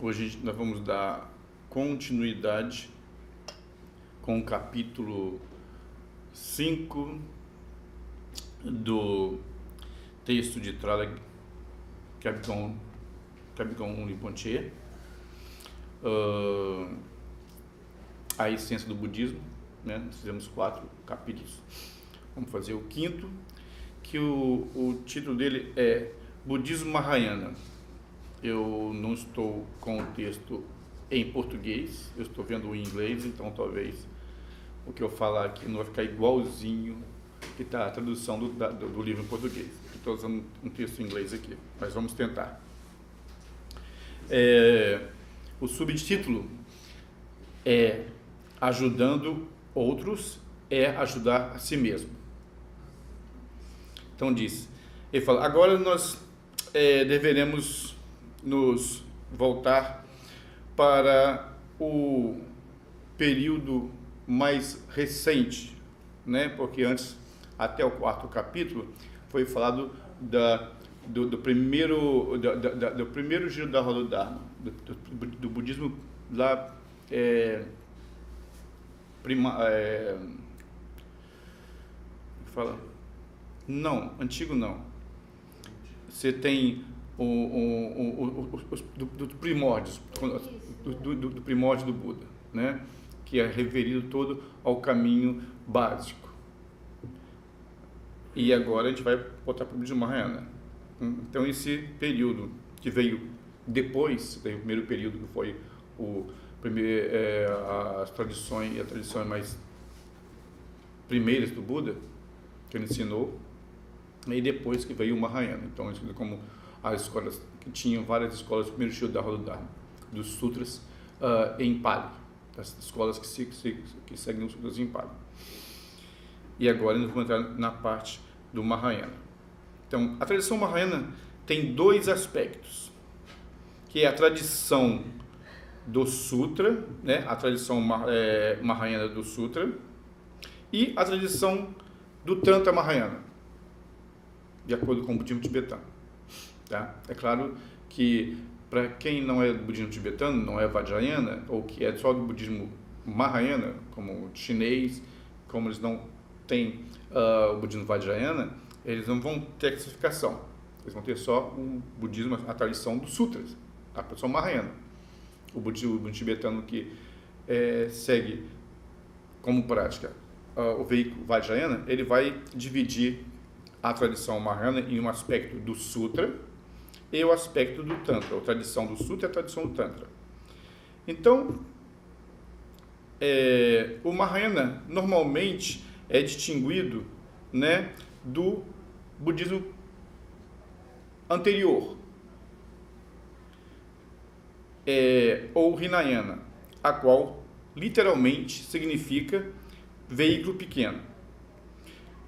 Hoje nós vamos dar continuidade com o capítulo 5 do texto de Trala Kebgon Rinpoche, a essência do budismo, né? Nós fizemos 4 capítulos, vamos fazer o 5º, que o título dele é Budismo Mahayana. Eu não estou com o texto em português, eu estou vendo em inglês, então talvez o que eu falar aqui não vai ficar igualzinho que está a tradução do livro em português. Estou usando um texto em inglês aqui, mas vamos tentar. O subtítulo é Ajudando Outros é Ajudar a Si Mesmo. Então ele fala, agora nós deveremos nos voltar para o período mais recente, né? Porque antes, até o 4º capítulo, foi falado do primeiro giro da roda do Dharma, do budismo lá antigo não. Você tem do primórdios, do primórdio do Buda, né? Que é referido todo ao caminho básico. E agora a gente vai botar para o Budismo Mahayana. Então esse período que veio depois, o primeiro período que foi as tradições mais primeiras do Buda, que ele ensinou, e depois que veio o Mahayana. Então isso como as escolas, que tinham várias escolas, o primeiro estilo da roda do Dharma, dos sutras em Pali, das escolas que seguem os sutras em Pali. E agora nós vamos entrar na parte do Mahayana. Então, a tradição Mahayana tem 2 aspectos, que é a tradição do Sutra, né? A tradição Mahayana do Sutra, e a tradição do Tantra Mahayana, de acordo com o budismo tibetano. Tá? É claro que para quem não é do budismo tibetano, não é Vajrayana, ou que é só do budismo Mahayana, como o chinês, como eles não têm o budismo Vajrayana, eles não vão ter classificação. Eles vão ter só o budismo, a tradição dos sutras, a tradição Mahayana. O budismo tibetano que segue como prática o veículo Vajrayana, ele vai dividir a tradição Mahayana em um aspecto do Sutra e o aspecto do Tantra, a tradição do Sutra e a tradição do Tantra. Então, o Mahayana normalmente é distinguido, né, do budismo anterior, ou Hinayana, a qual literalmente significa veículo pequeno.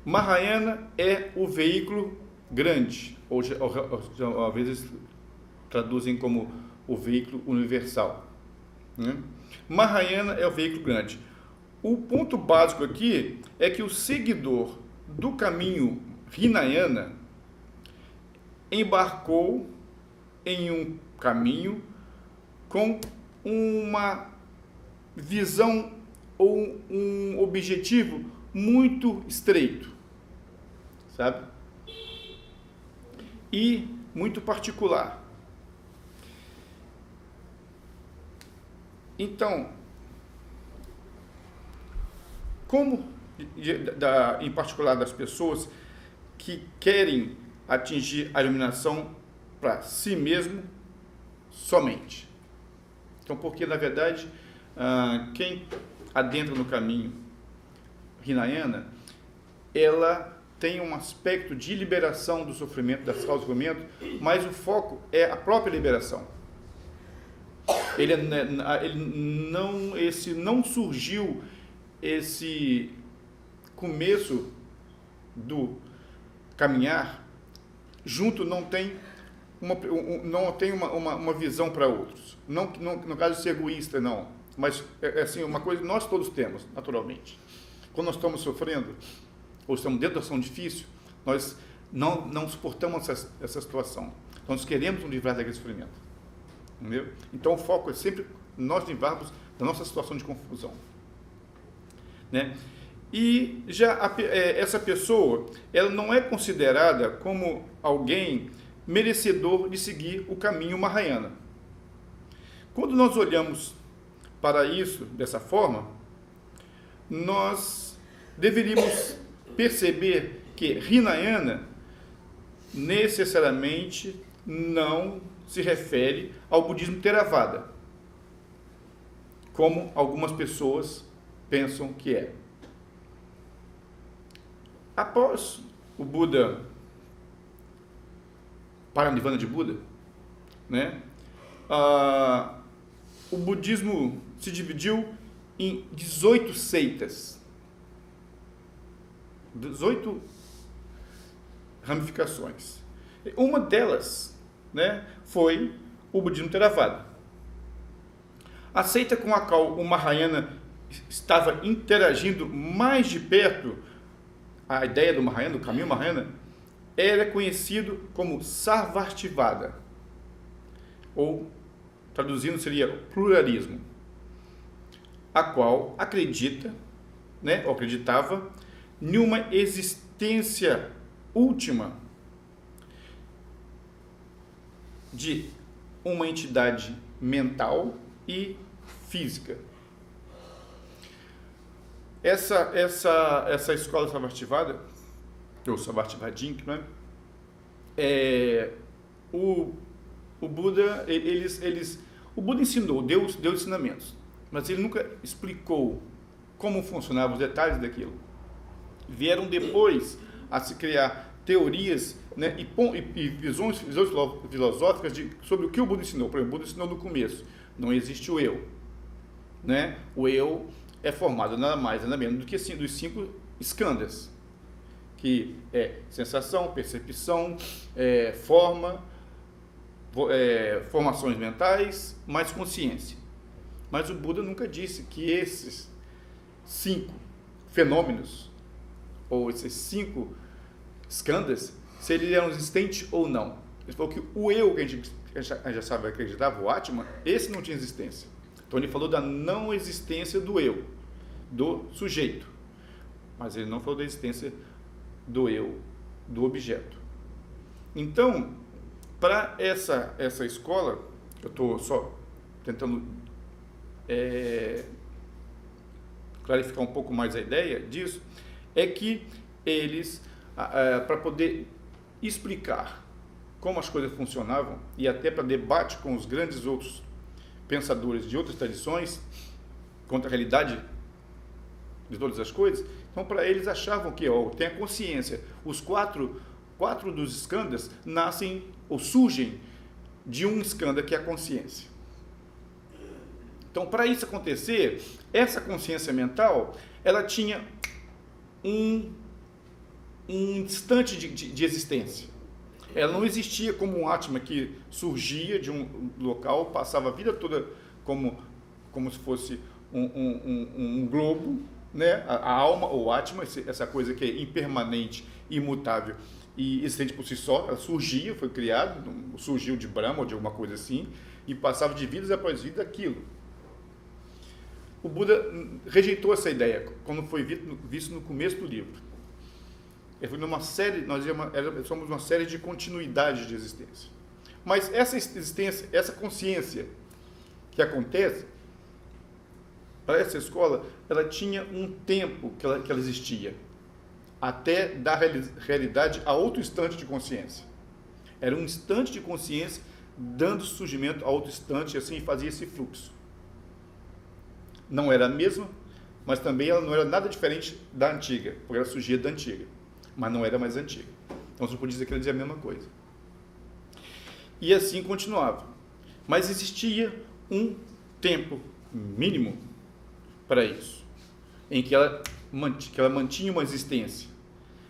Mahayana é o veículo grande, ou às vezes traduzem como o veículo universal, né? Mahayana é o veículo grande. O ponto básico aqui é que o seguidor do caminho Hinayana embarcou em um caminho com uma visão ou um objetivo muito estreito, sabe? E muito particular. Então, como em particular das pessoas que querem atingir a iluminação para si mesmo somente. Então, porque na verdade, quem adentra no caminho Hinayana, ela tem um aspecto de liberação do sofrimento, das causas do sofrimento, mas o foco é a própria liberação. Não surgiu esse começo do caminhar junto, não tem uma visão para outros. Não no caso de ser egoísta, não, mas é assim, uma coisa que nós todos temos, naturalmente. Quando nós estamos sofrendo, ou estamos dentro de uma situação difícil, nós não suportamos essa situação. Nós queremos nos livrar daquele sofrimento. Entendeu? Então o foco é sempre nós livrarmos da nossa situação de confusão, né? E já essa pessoa, ela não é considerada como alguém merecedor de seguir o caminho Mahayana. Quando nós olhamos para isso dessa forma, nós deveríamos perceber que Hinayana necessariamente não se refere ao budismo Theravada, como algumas pessoas pensam que é. Após o Buda, Paranirvana de Buda, né, o budismo se dividiu em 18 seitas, 18 ramificações. Uma delas, né, foi o budismo Theravada. A seita com a qual o Mahayana estava interagindo mais de perto, a ideia do Mahayana, do caminho Mahayana, era conhecido como Sarvastivada, ou traduzindo seria pluralismo, a qual acredita, né, ou acreditava, em uma existência última de uma entidade mental e física. Essa escola Sarvastivada, ou Sarvastivadin, né? O Buda, o Buda ensinou, deu ensinamentos, mas ele nunca explicou como funcionavam os detalhes daquilo. Vieram depois a se criar teorias, né, e visões filosóficas sobre o que o Buda ensinou. Por exemplo, o Buda ensinou no começo, não existe o eu, né? O eu é formado nada mais, nada menos do que assim, dos 5 skandhas, que é sensação, percepção, forma, formações mentais, mais consciência. Mas o Buda nunca disse que esses 5 fenômenos, ou esses 5 skandhas, se eles eram existentes ou não. Ele falou que o eu, que a gente já sabe, acreditava, o Atman, esse não tinha existência. Então ele falou da não existência do eu, do sujeito, mas ele não falou da existência do eu, do objeto. Então, para essa escola, eu estou só tentando clarificar um pouco mais a ideia disso, é que eles, para poder explicar como as coisas funcionavam, e até para debate com os grandes outros pensadores de outras tradições, contra a realidade de todas as coisas, então para eles achavam que, tem a consciência, os quatro dos skandhas nascem ou surgem de um skandha que é a consciência. Então, para isso acontecer, essa consciência mental, ela tinha um instante de existência. Ela não existia como um Atma que surgia de um local, passava a vida toda como se fosse um globo, né? A alma, ou Atma, essa coisa que é impermanente, imutável e existente por si só, ela surgia, foi criada, surgiu de Brahma ou de alguma coisa assim, e passava de vidas após vida aquilo. O Buda rejeitou essa ideia, como foi visto no começo do livro. Ele foi numa série, somos uma série de continuidades de existência. Mas essa existência, essa consciência que acontece, para essa escola, ela tinha um tempo que ela existia, até dar realidade a outro instante de consciência. Era um instante de consciência dando surgimento a outro instante, e assim fazia esse fluxo. Não era a mesma, mas também ela não era nada diferente da antiga, porque ela surgia da antiga, mas não era mais antiga. Então você pode dizer que ela dizia a mesma coisa. E assim continuava. Mas existia um tempo mínimo para isso, em que ela mantinha uma existência.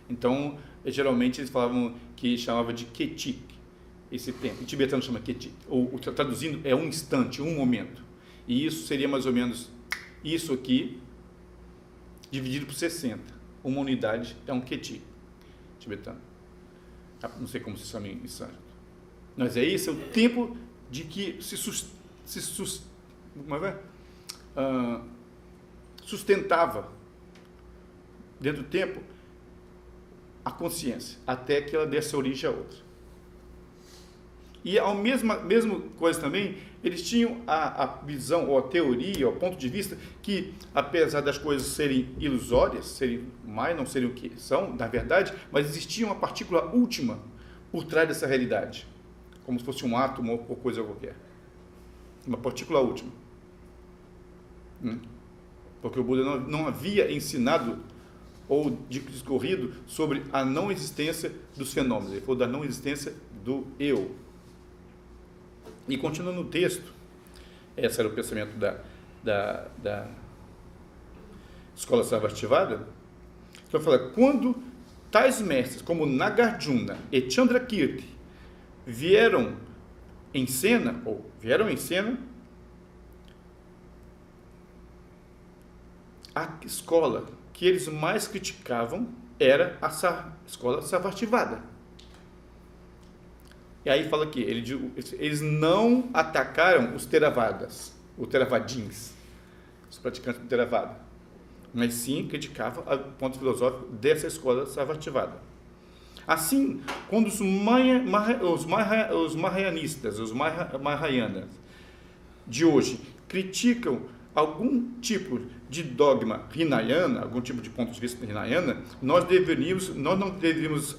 Então, geralmente eles falavam que chamava de ketik, esse tempo. Em tibetano chama ketik, ou traduzindo é um instante, um momento. E isso seria mais ou menos isso aqui, dividido por 60. Uma unidade é um ketik tibetano. Não sei como se chama em sânscrito. Mas é isso, é o tempo de que sustentava dentro do tempo a consciência, até que ela desse origem a outra. E a mesma coisa também, eles tinham a visão, ou a teoria, ou o ponto de vista, que apesar das coisas serem ilusórias, não serem o que são, na verdade, mas existia uma partícula última por trás dessa realidade, como se fosse um átomo ou coisa qualquer. Uma partícula última. Porque o Buda não havia ensinado ou discorrido sobre a não existência dos fenômenos, ele falou da não existência do eu. E continuando no texto, esse era o pensamento da escola Sarvastivada, então fala, quando tais mestres como Nagarjuna e Chandrakirti vieram em cena, a escola que eles mais criticavam era a escola Sarvastivada. E aí fala aqui, eles não atacaram os Theravadas, os Theravadins, os praticantes do Theravada, mas sim criticavam o ponto filosófico dessa escola Sarvastivada. Assim, quando os Mahayanistas, os Mahayanas de hoje criticam algum tipo de dogma Hinayana, algum tipo de ponto de vista Hinayana, nós não deveríamos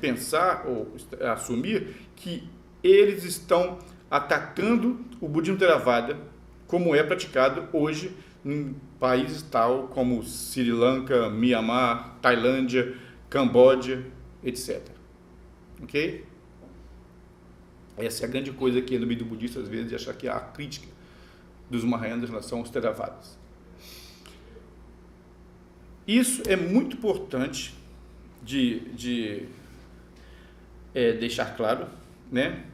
pensar ou assumir que eles estão atacando o budismo Theravada, como é praticado hoje em países tal como Sri Lanka, Myanmar, Tailândia, Camboja, etc. Ok? Essa é a grande coisa aqui no meio do budista, às vezes, de achar que há crítica dos Mahayanas em relação aos Theravadas. Isso é muito importante de deixar claro, né?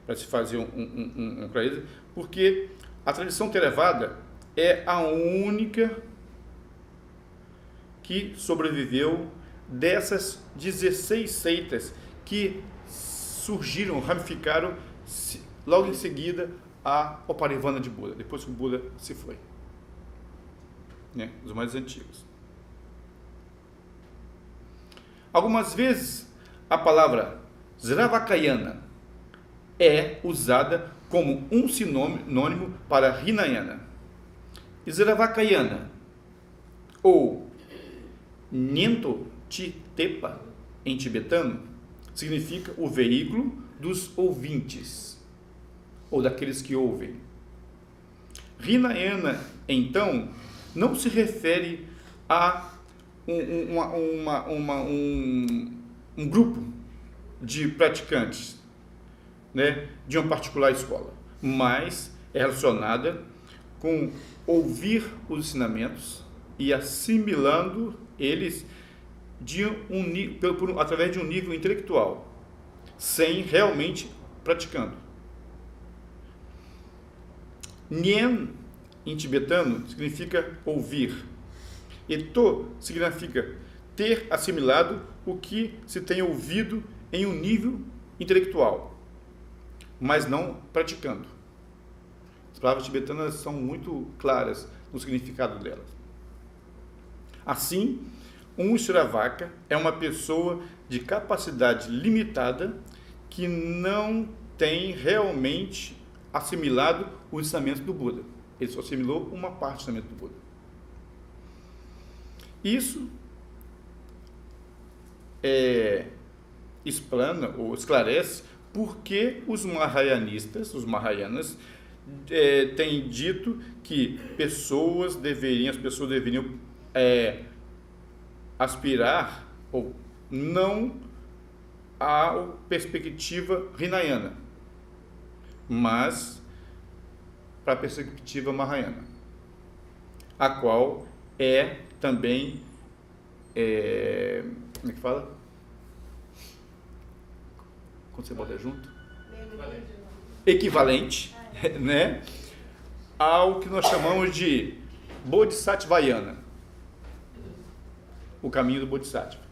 Para se fazer um clareza, porque a tradição Theravada é a única que sobreviveu dessas 16 seitas que surgiram, ramificaram logo em seguida ao Parivana de Buda, depois que o Buda se foi, né? Os mais antigos. Algumas vezes a palavra Sravakayana é usada como um sinônimo para Hinayana. Sravakayana ou Nyento Chitepa em tibetano significa o veículo dos ouvintes ou daqueles que ouvem. Hinayana, então, não se refere a um grupo de praticantes, né, de uma particular escola, mas é relacionada com ouvir os ensinamentos e assimilando eles através de um nível intelectual, sem realmente praticando. Nyen, em tibetano, significa ouvir. E to significa ter assimilado o que se tem ouvido em um nível intelectual, mas não praticando. As palavras tibetanas são muito claras no significado delas. Assim, um Shravaka é uma pessoa de capacidade limitada que não tem realmente assimilado o ensinamento do Buda. Ele só assimilou uma parte do ensinamento do Buda. Isso explana ou esclarece por que os Mahayanas, têm dito que as pessoas deveriam aspirar ou não à perspectiva Hinayana, mas para a perspectiva Mahayana, a qual é também como é que fala? Quando você bota junto? Equivalente, né, ao que nós chamamos de Bodhisattvayana, o caminho do Bodhisattva.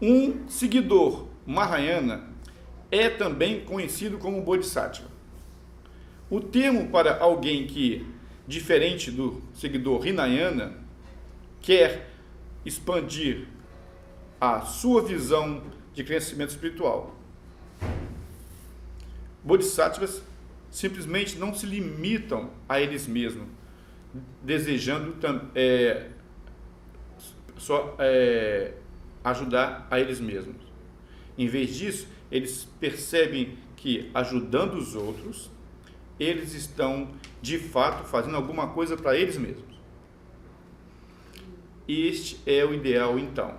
Um seguidor Mahayana é também conhecido como Bodhisattva. O termo para alguém que, diferente do seguidor Hinayana, quer expandir a sua visão de crescimento espiritual. Bodhisattvas simplesmente não se limitam a eles mesmos, desejando só ajudar a eles mesmos. Em vez disso, eles percebem que, ajudando os outros, eles estão, de fato, fazendo alguma coisa para eles mesmos. Este é o ideal, então,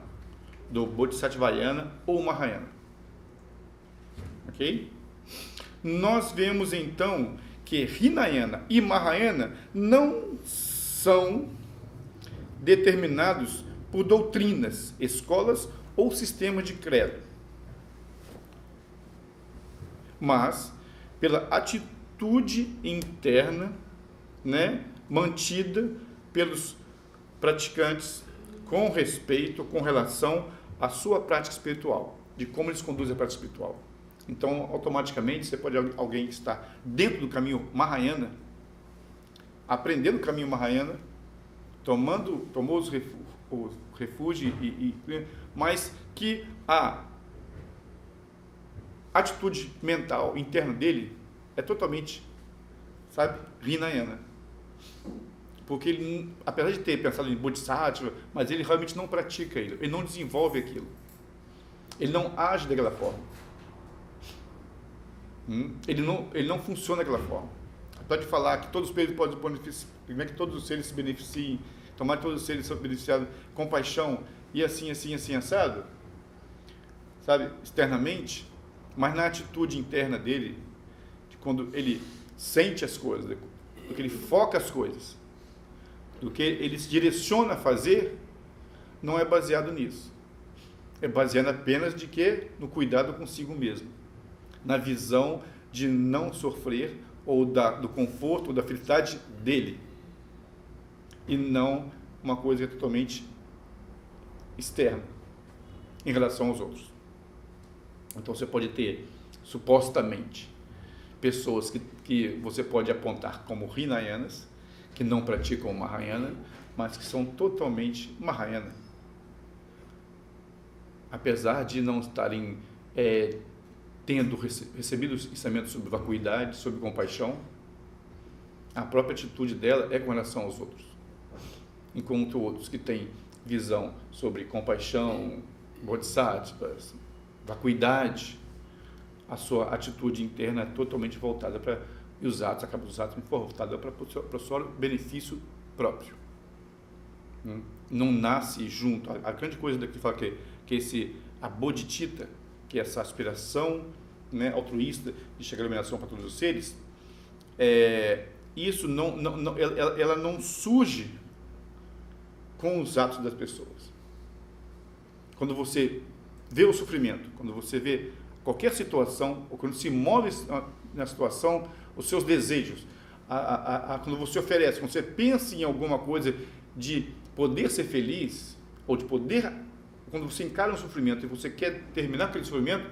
do Bodhisattvayana ou Mahayana. Ok? Nós vemos, então, que Hinayana e Mahayana não são determinados por doutrinas, escolas ou sistemas de credo, mas pela atitude interna, mantida pelos praticantes com respeito, com relação à sua prática espiritual, de como eles conduzem a prática espiritual. Então, automaticamente, você pode alguém que está dentro do caminho Mahayana, aprendendo o caminho Mahayana, tomou o refúgio, mas que a atitude mental interna dele é totalmente, Hinayana. Porque ele, apesar de ter pensado em Bodhisattva, mas ele realmente não pratica ele não desenvolve aquilo. Ele não age daquela forma. Ele não funciona daquela forma. Pode falar que todos os seres podem beneficiar, que todos os seres se beneficiem, tomar todos os seres são beneficiados com paixão e assim, assado, externamente, mas na atitude interna dele, de quando ele sente as coisas, do que ele foca as coisas, do que ele se direciona a fazer, não é baseado nisso. É baseado apenas no cuidado consigo mesmo, na visão de não sofrer ou do conforto ou da felicidade dele, e não uma coisa totalmente externa em relação aos outros. Então você pode ter, supostamente, pessoas que você pode apontar como Hinayanas, que não praticam Mahayana, mas que são totalmente Mahayana. Apesar de não estarem tendo recebido os ensinamentos sobre vacuidade, sobre compaixão, a própria atitude dela é com relação aos outros. Enquanto outros que têm visão sobre compaixão, bodhisattvas, vacuidade, a sua atitude interna é totalmente voltada para, e os atos, acaba os atos voltados para o seu benefício próprio. Não nasce junto. A grande coisa daqui fala que a bodhicitta, que é essa aspiração altruísta de chegar à iluminação para todos os seres, isso ela não surge com os atos das pessoas. Quando você vê o sofrimento, quando você vê qualquer situação, ou quando se move na situação, os seus desejos, quando você oferece, quando você pensa em alguma coisa de poder ser feliz, ou de poder, quando você encara um sofrimento e você quer terminar aquele sofrimento,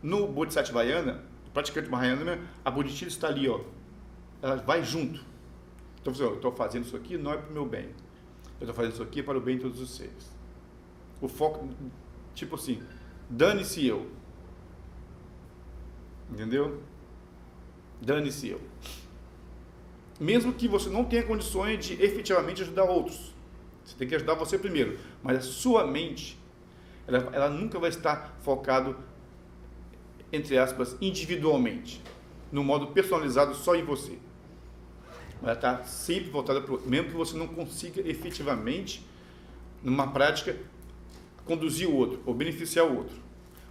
no Bodhisattvayana, praticante Mahayana, a bodhicitta está ali, ela vai junto. Então, eu estou fazendo isso aqui não é para o meu bem, eu estou fazendo isso aqui para o bem de todos os seres. O foco, tipo assim, dane-se eu. Entendeu? Dane-se eu. Mesmo que você não tenha condições de efetivamente ajudar outros, você tem que ajudar você primeiro, mas a sua mente, ela nunca vai estar focado, entre aspas, individualmente, no modo personalizado só em você. Ela está sempre voltada para o outro, mesmo que você não consiga efetivamente, numa prática, conduzir o outro ou beneficiar o outro,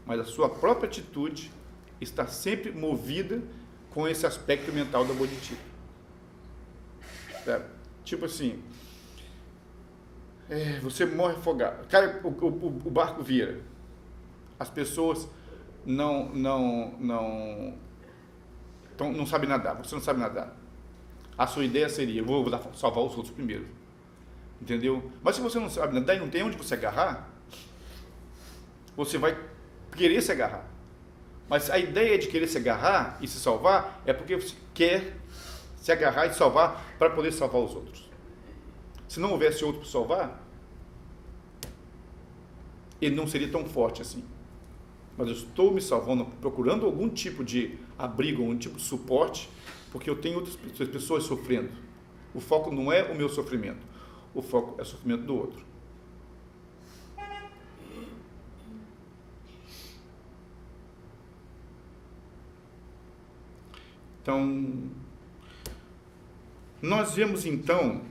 mas a sua própria atitude está sempre movida com esse aspecto mental da bodhicitta. Tipo assim, você morre afogado, cai, o barco vira, as pessoas não sabem nadar, você não sabe nadar. A sua ideia seria, vou salvar os outros primeiro, entendeu? Mas se você não sabe nadar e não tem onde você agarrar, você vai querer se agarrar. Mas a ideia de querer se agarrar e se salvar é porque você quer se agarrar e salvar para poder salvar os outros. Se não houvesse outro para salvar, ele não seria tão forte assim. Mas eu estou me salvando, procurando algum tipo de abrigo, algum tipo de suporte, porque eu tenho outras pessoas sofrendo. O foco não é o meu sofrimento, o foco é o sofrimento do outro. Então, nós vemos então...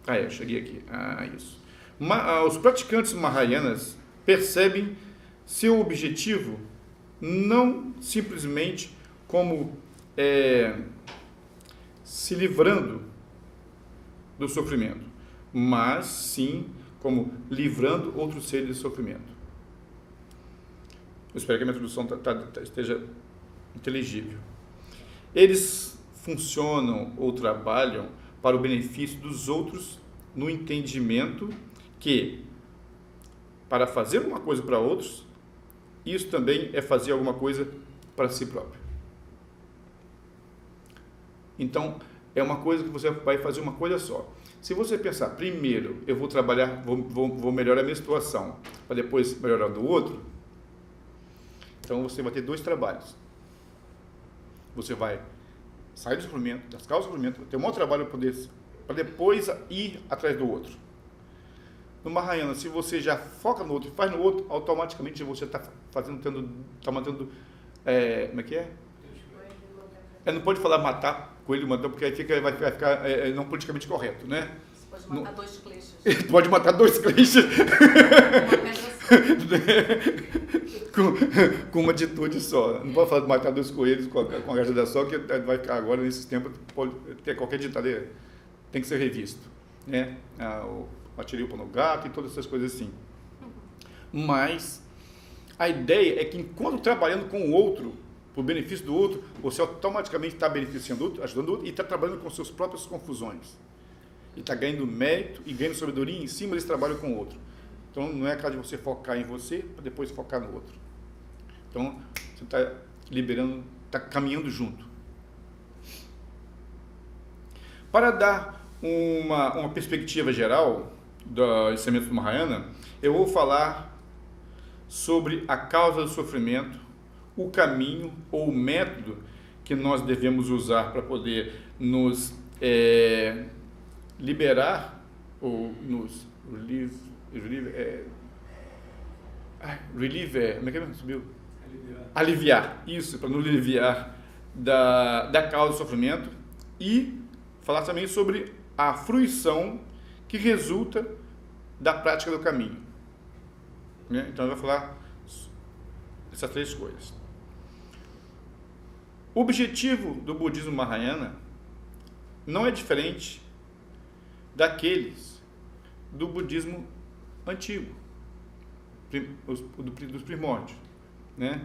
eu cheguei aqui. Isso. Os praticantes Mahayanas percebem seu objetivo não simplesmente como se livrando do sofrimento, mas sim como livrando outros seres do sofrimento. Eu espero que a minha tradução esteja inteligível. Eles funcionam ou trabalham para o benefício dos outros no entendimento que, para fazer uma coisa para outros, isso também é fazer alguma coisa para si próprio. Então, é uma coisa que você vai fazer uma coisa só. Se você pensar, primeiro, eu vou trabalhar, vou melhorar a minha situação, para depois melhorar a do outro, então você vai ter dois trabalhos. Você vai sair do sofrimento, das causas do sofrimento, ter um outro trabalho para depois ir atrás do outro. No Mahayana, se você já foca no outro e faz no outro, automaticamente você está mantendo, como é que é? Não pode falar matar coelho, porque aí vai ficar não politicamente correto, né? Você pode matar dois kleshas. Pode matar dois kleshas. com uma atitude só. Não pode falar de matar dois coelhos com a garra só, que vai ficar agora, nesses tempos, pode ter qualquer ditado, tem que ser revisto. Né? Atirei o pão no gato e todas essas coisas assim. Mas a ideia é que enquanto trabalhando com o outro, por benefício do outro, você automaticamente está beneficiando o outro, ajudando o outro e está trabalhando com suas próprias confusões. E está ganhando mérito e ganhando sabedoria em cima desse trabalho com o outro. Então, não é a caso de você focar em você para depois focar no outro. Então, você está liberando, está caminhando junto. Para dar uma perspectiva geral do ensinamento do Mahayana, eu vou falar sobre a causa do sofrimento, o caminho ou o método que nós devemos usar para poder nos liberar ou nos como é que subiu? Aliviar, isso, para nos aliviar da causa do sofrimento e falar também sobre a fruição que resulta da prática do caminho. Né? Então, eu vou falar essas três coisas. O objetivo do budismo Mahayana não é diferente daqueles do budismo antigo, dos primórdios. Né?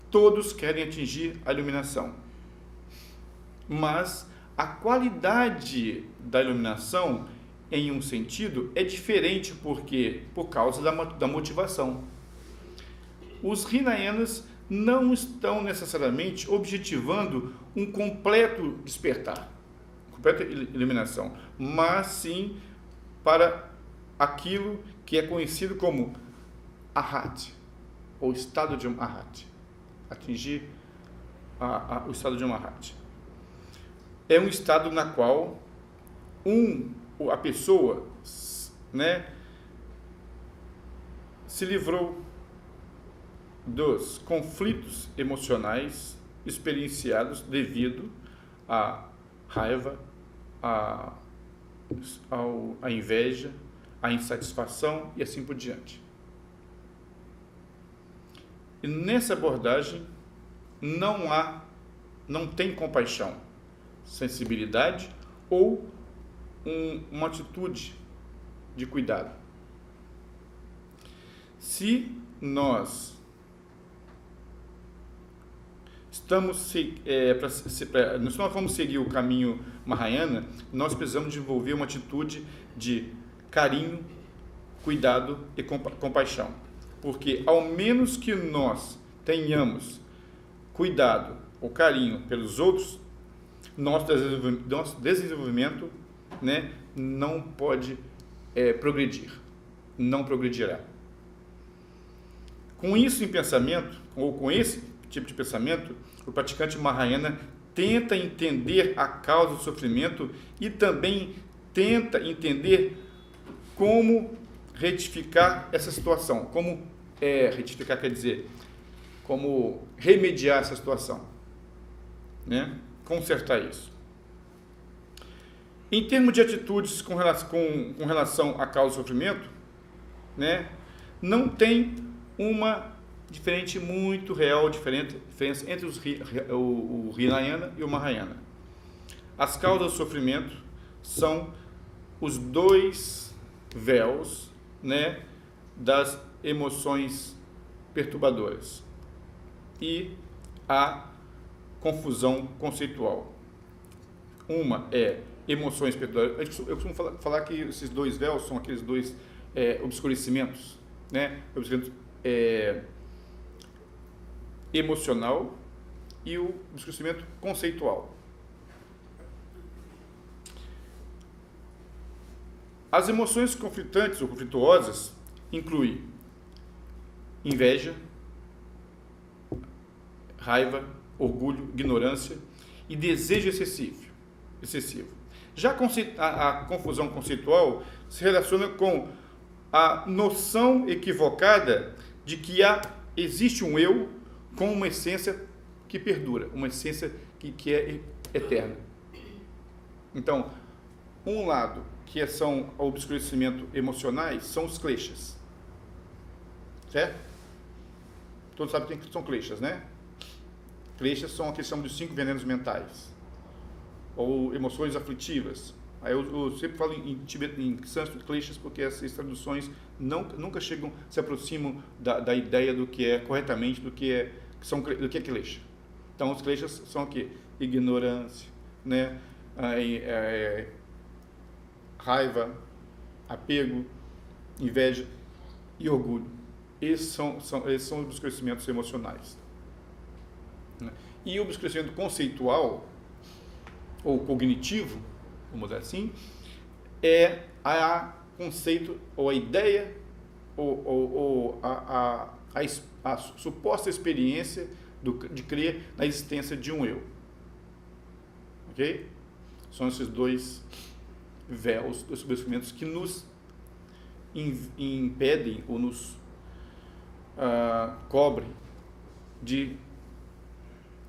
Todos querem atingir a iluminação, mas a qualidade da iluminação, em um sentido, é diferente por causa da motivação. Os Hinayanas não estão necessariamente objetivando um completo despertar, completa iluminação, mas sim para aquilo que é conhecido como Arhat, ou estado de Arhat, atingir o estado de Arhat. É um estado na qual a pessoa, né, se livrou dos conflitos emocionais experienciados devido à raiva, à inveja, à insatisfação e assim por diante. E nessa abordagem não tem compaixão, sensibilidade ou uma atitude de cuidado. Se nós se nós vamos seguir o caminho Mahayana, nós precisamos desenvolver uma atitude de carinho, cuidado e compaixão. Porque ao menos que nós tenhamos cuidado ou carinho pelos outros, nosso desenvolvimento, né, não pode progredir, não progredirá. Com isso em pensamento, ou com esse tipo de pensamento, o praticante Mahayana tenta entender a causa do sofrimento e também tenta entender como retificar essa situação. Como retificar quer dizer, como remediar essa situação, né? Consertar isso. Em termos de atitudes com relação à causa do sofrimento, né, não tem uma diferença entre o Hinayana e o Mahayana. As causas do sofrimento são os dois véus, né, das emoções perturbadoras e a confusão conceitual. Uma é emoções perturbadoras. Eu costumo falar que esses dois véus são aqueles dois obscurecimentos, né? Obscurecimento emocional e o obscurecimento conceitual. As emoções conflitantes ou conflituosas incluem inveja, raiva, orgulho, ignorância e desejo excessivo. Já a confusão conceitual se relaciona com a noção equivocada de que existe um eu com uma essência que perdura, uma essência que é eterna. Então, um lado que são o obscurecimento emocionais são os kleshas, certo? Todos sabem que são kleshas, né? Kleshas são aqueles que chamam de 5 venenos mentais, ou emoções aflitivas. Aí eu sempre falo em sânscrito kleshas porque essas traduções nunca se aproximam da ideia do que é corretamente, do que é klesha. Então, os kleshas são o quê? Ignorância, né? Raiva, apego, inveja e orgulho. Esses são os obscurecimentos emocionais. E o obscurecimento conceitual, ou cognitivo, vamos dizer assim, é a conceito, ou a ideia, ou a suposta experiência de crer na existência de um eu. Ok? São esses dois véus, dois obscurecimentos que nos impedem ou nos cobrem de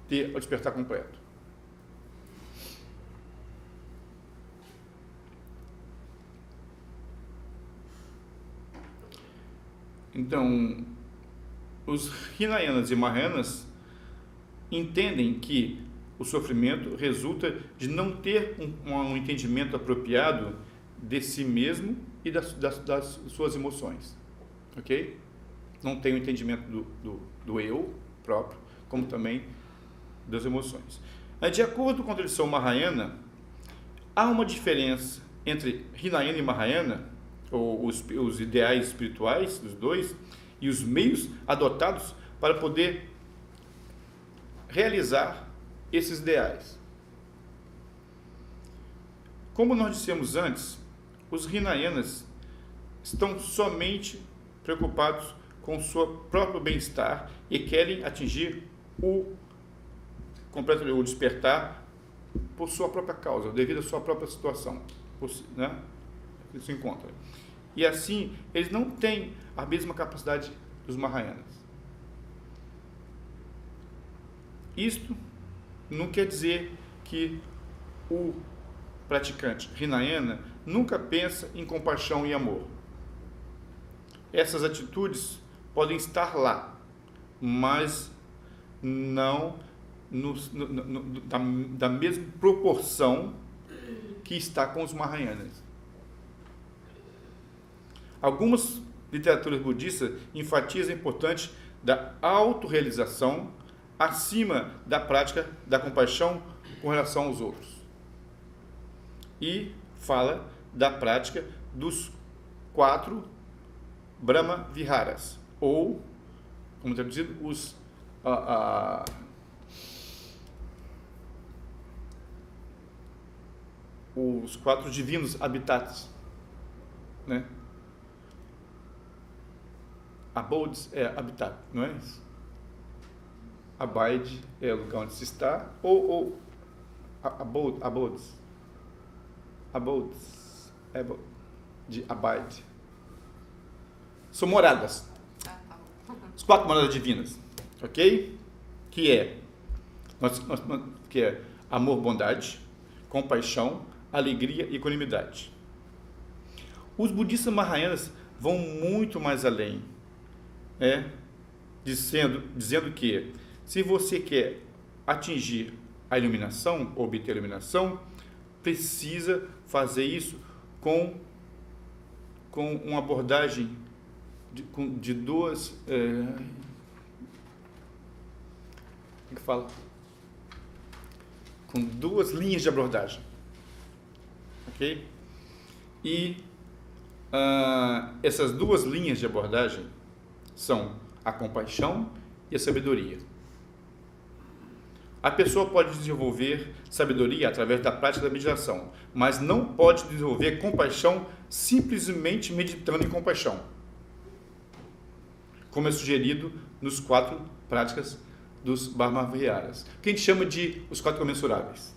ter o despertar completo. Então, os Hinayanas e Mahayanas entendem que o sofrimento resulta de não ter um entendimento apropriado de si mesmo e das suas emoções, ok? Não tem o entendimento do eu próprio, como também das emoções. De acordo com a tradição Mahayana, há uma diferença entre Hinayana e Mahayana, ou os ideais espirituais dos dois, e os meios adotados para poder realizar esses ideais. Como nós dissemos antes, os Hinayanas estão somente preocupados com o seu próprio bem-estar e querem atingir o despertar por sua própria causa, devido à sua própria situação, né, que se encontra. E assim, eles não têm a mesma capacidade dos Mahayanas. Isto não quer dizer que o praticante Hinayana nunca pensa em compaixão e amor. Essas atitudes podem estar lá, mas não da mesma proporção que está com os Mahayanas. Algumas literaturas budistas enfatizam a importância da autorrealização acima da prática da compaixão com relação aos outros. E fala da prática dos 4 Brahma Viharas, ou, como traduzido, os os 4 divinos habitats, né? Abodes é habitat, não é isso? Abide é o lugar onde se está, ou abodes, de abide. São moradas. As 4 moradas divinas, ok? Que é amor, bondade, compaixão, alegria e equanimidade. Os budistas mahayanas vão muito mais além, dizendo que se você quer atingir a iluminação, obter a iluminação, precisa fazer isso com uma abordagem de duas... com 2 linhas de abordagem. Ok? E essas 2 linhas de abordagem são a compaixão e a sabedoria. A pessoa pode desenvolver sabedoria através da prática da meditação, mas não pode desenvolver compaixão simplesmente meditando em compaixão, como é sugerido nos 4 práticas dos Brahma-Viharas, que a gente chama de os 4 comensuráveis.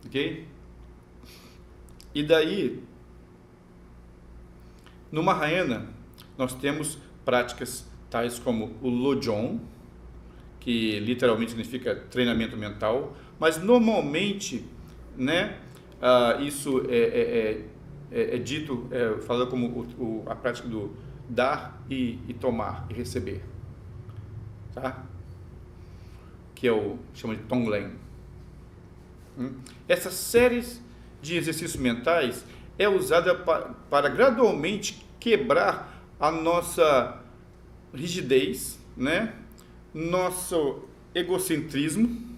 Ok? E daí, no Mahayana, nós temos práticas tais como o Lojong, que literalmente significa treinamento mental, mas normalmente, isso é dito, falado como a prática do dar e tomar e receber, tá? Que chama de Tonglen. Essas séries de exercícios mentais é usada para gradualmente quebrar a nossa rigidez, nosso egocentrismo,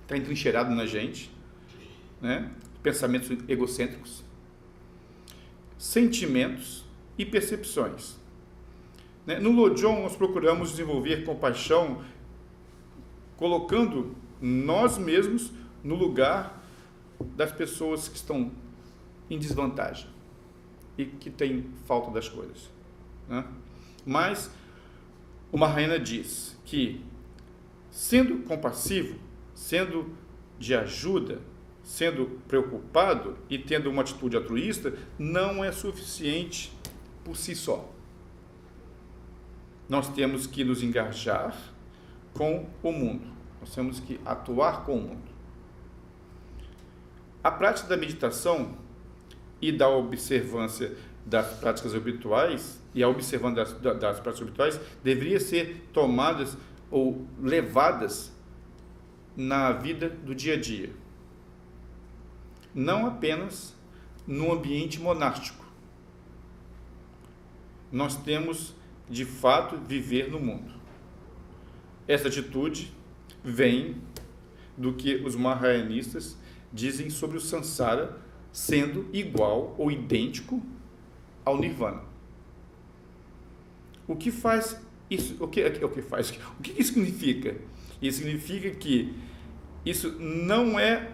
está entrincheirado na gente, pensamentos egocêntricos, sentimentos e percepções. No Lojong, nós procuramos desenvolver compaixão, colocando nós mesmos no lugar das pessoas que estão em desvantagem e que têm falta das coisas. Mas o Mahayana diz que, sendo compassivo, sendo de ajuda, sendo preocupado e tendo uma atitude altruísta, não é suficiente por si só. Nós temos que nos engajar com o mundo. Nós temos que atuar com o mundo. A prática da meditação e da observância das práticas habituais e a observância das práticas habituais deveria ser tomadas ou levadas na vida do dia a dia. Não apenas no ambiente monástico. Nós temos, de fato, viver no mundo. Essa atitude vem do que os Mahayanistas dizem sobre o Sansara sendo igual ou idêntico ao Nirvana. O que faz isso? O que isso significa? Isso significa que isso não é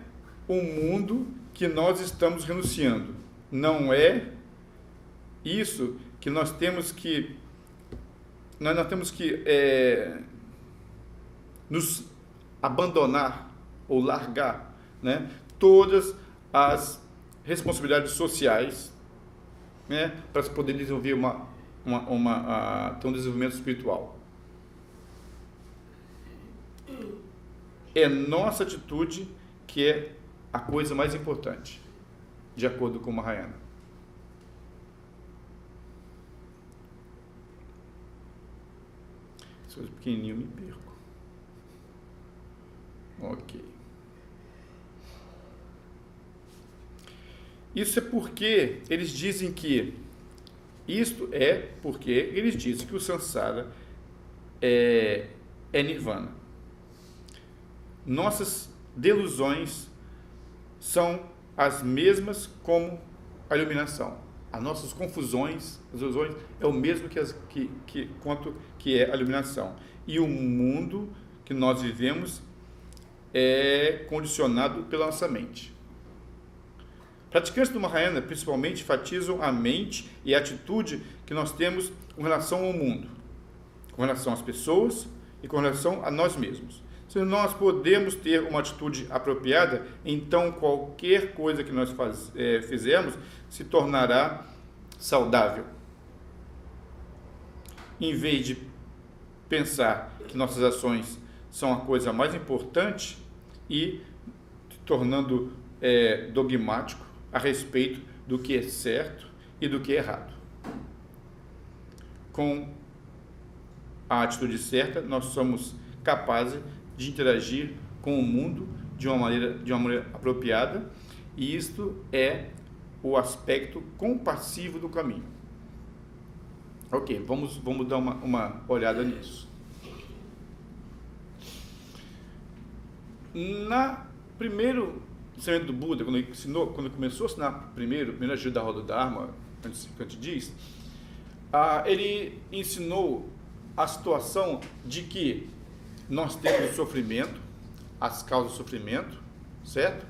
o mundo que nós estamos renunciando. Não é isso que nós temos que nos abandonar ou largar, todas as responsabilidades sociais, para se poder desenvolver ter um desenvolvimento espiritual. É nossa atitude que é a coisa mais importante, de acordo com o Mahayana. Se for pequenininho, eu me perco. Ok. Isso é porque eles dizem que o Sansara é Nirvana. Nossas delusões são as mesmas como a iluminação. As nossas confusões, as ilusões, é o mesmo quanto que é a iluminação. e o mundo que nós vivemos é condicionado pela nossa mente. Praticantes do Mahayana principalmente enfatizam a mente e a atitude que nós temos com relação ao mundo, com relação às pessoas e com relação a nós mesmos. Se nós podemos ter uma atitude apropriada, então qualquer coisa que nós fizermos se tornará saudável. Em vez de pensar que nossas ações são a coisa mais importante e se tornando dogmático a respeito do que é certo e do que é errado. Com a atitude certa, nós somos capazes de interagir com o mundo de uma maneira apropriada, e isto é o aspecto compassivo do caminho. Ok, vamos dar uma olhada nisso. Na primeiro ensinamento do Buda, quando começou a ensinar primeiro ajuda da roda do Dharma, antes diz, ele ensinou a situação de que nós temos o sofrimento, as causas do sofrimento, certo?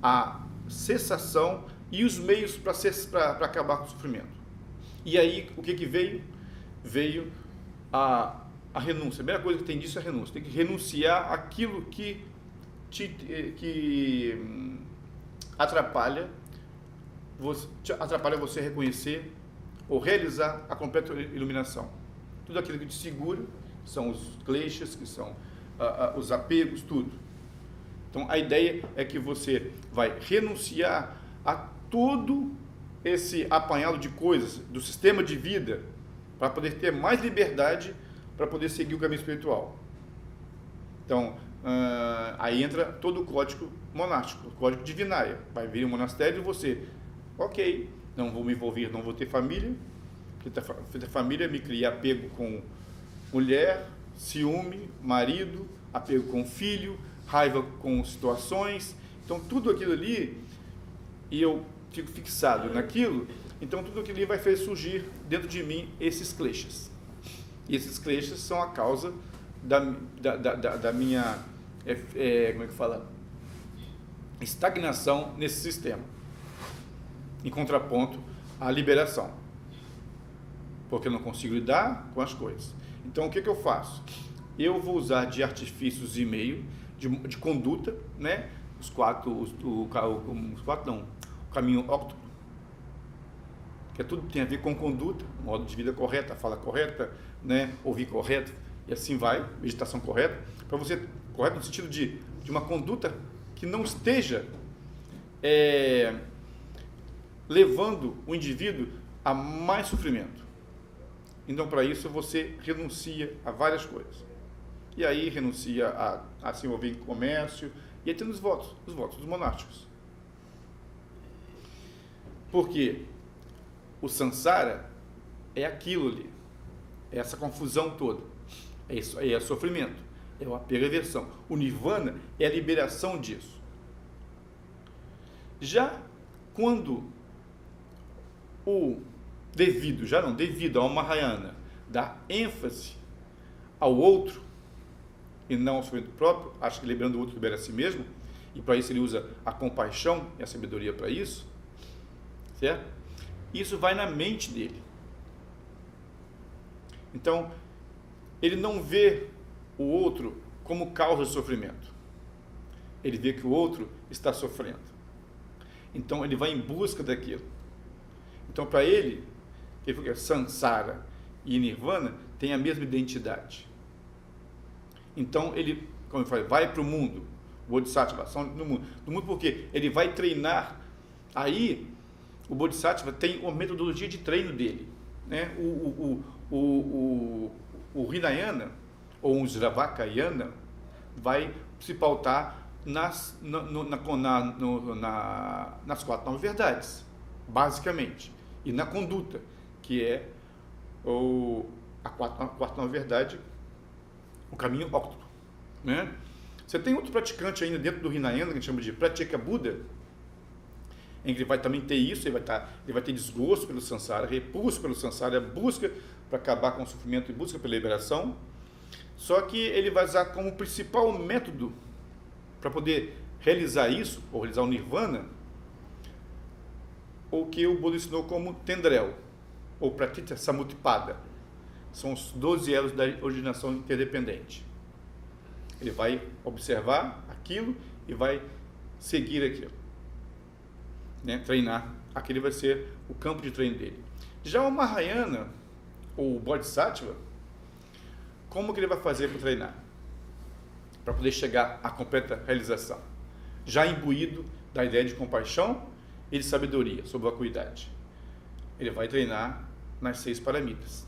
A cessação e os meios para acabar com o sofrimento. E aí, o que veio? Veio a renúncia. A primeira coisa que tem disso é a renúncia. Tem que renunciar àquilo que atrapalha você reconhecer ou realizar a completa iluminação. Tudo aquilo que te segura, que são os kleshas, que são os apegos, tudo. Então, a ideia é que você vai renunciar a todo esse apanhado de coisas do sistema de vida para poder ter mais liberdade para poder seguir o caminho espiritual. Então, aí entra todo o código monástico, o código de Vinaya. Vai vir um monastério e você, ok, não vou me envolver, não vou ter família, porque a família me cria apego com mulher, ciúme, marido, apego com filho, raiva com situações. Então, tudo aquilo ali, e eu fico fixado naquilo, então tudo aquilo ali vai fazer surgir dentro de mim esses kleshas. E esses kleshas são a causa da minha, como é que fala? Estagnação nesse sistema. Em contraponto à liberação. Porque eu não consigo lidar com as coisas. Então, o que eu faço? Eu vou usar de artifícios e meio, de conduta, né? O caminho óctuplo, que tudo tem a ver com conduta, modo de vida correta, fala correta, né? Ouvir correto, e assim vai, meditação correta, para você, correto no sentido de uma conduta que não esteja levando o indivíduo a mais sofrimento. Então, para isso, você renuncia a várias coisas. E aí, renuncia a se envolver em comércio, e aí tem os votos dos monásticos. Porque o samsara é aquilo ali, é essa confusão toda, isso aí é sofrimento, é o apego e aversão. O nirvana é a liberação disso. Já quando devido ao Mahayana, dá ênfase ao outro e não ao sofrimento próprio, acho que liberando o outro libera a si mesmo, e para isso ele usa a compaixão e a sabedoria para isso, certo? Isso vai na mente dele. Então, ele não vê o outro como causa de sofrimento. Ele vê que o outro está sofrendo. Então, ele vai em busca daquilo. Então, para ele samsara e nirvana têm a mesma identidade. Então, ele, como eu falei, vai para o mundo. O Bodhisattva, no mundo. No mundo porque ele vai treinar. Aí, o Bodhisattva tem uma metodologia de treino dele. Né? O Hinayana, ou o Sravakayana, vai se pautar nas 4 novas verdades, basicamente. E na conduta, que é a quarta nova verdade, o caminho óctuplo. Né? Você tem outro praticante ainda dentro do Hinayana, que a gente chama de Pratyeka Buddha, em que ele vai também ter isso, ele vai ter desgosto pelo samsara, repulso pelo samsara, busca para acabar com o sofrimento e busca pela liberação. Só que ele vai usar como principal método para poder realizar isso, ou realizar o Nirvana, o que o Buda ensinou como Tendrel, ou Pratitya Samutpada. São os 12 elos da originação interdependente. Ele vai observar aquilo e vai seguir aquilo. Né? Treinar. Aquele vai ser o campo de treino dele. Já o Mahayana, ou o Bodhisattva, como que ele vai fazer para treinar? Para poder chegar à completa realização. Já imbuído da ideia de compaixão e de sabedoria, sobre a vacuidade. Ele vai treinar nas 6 paramitas.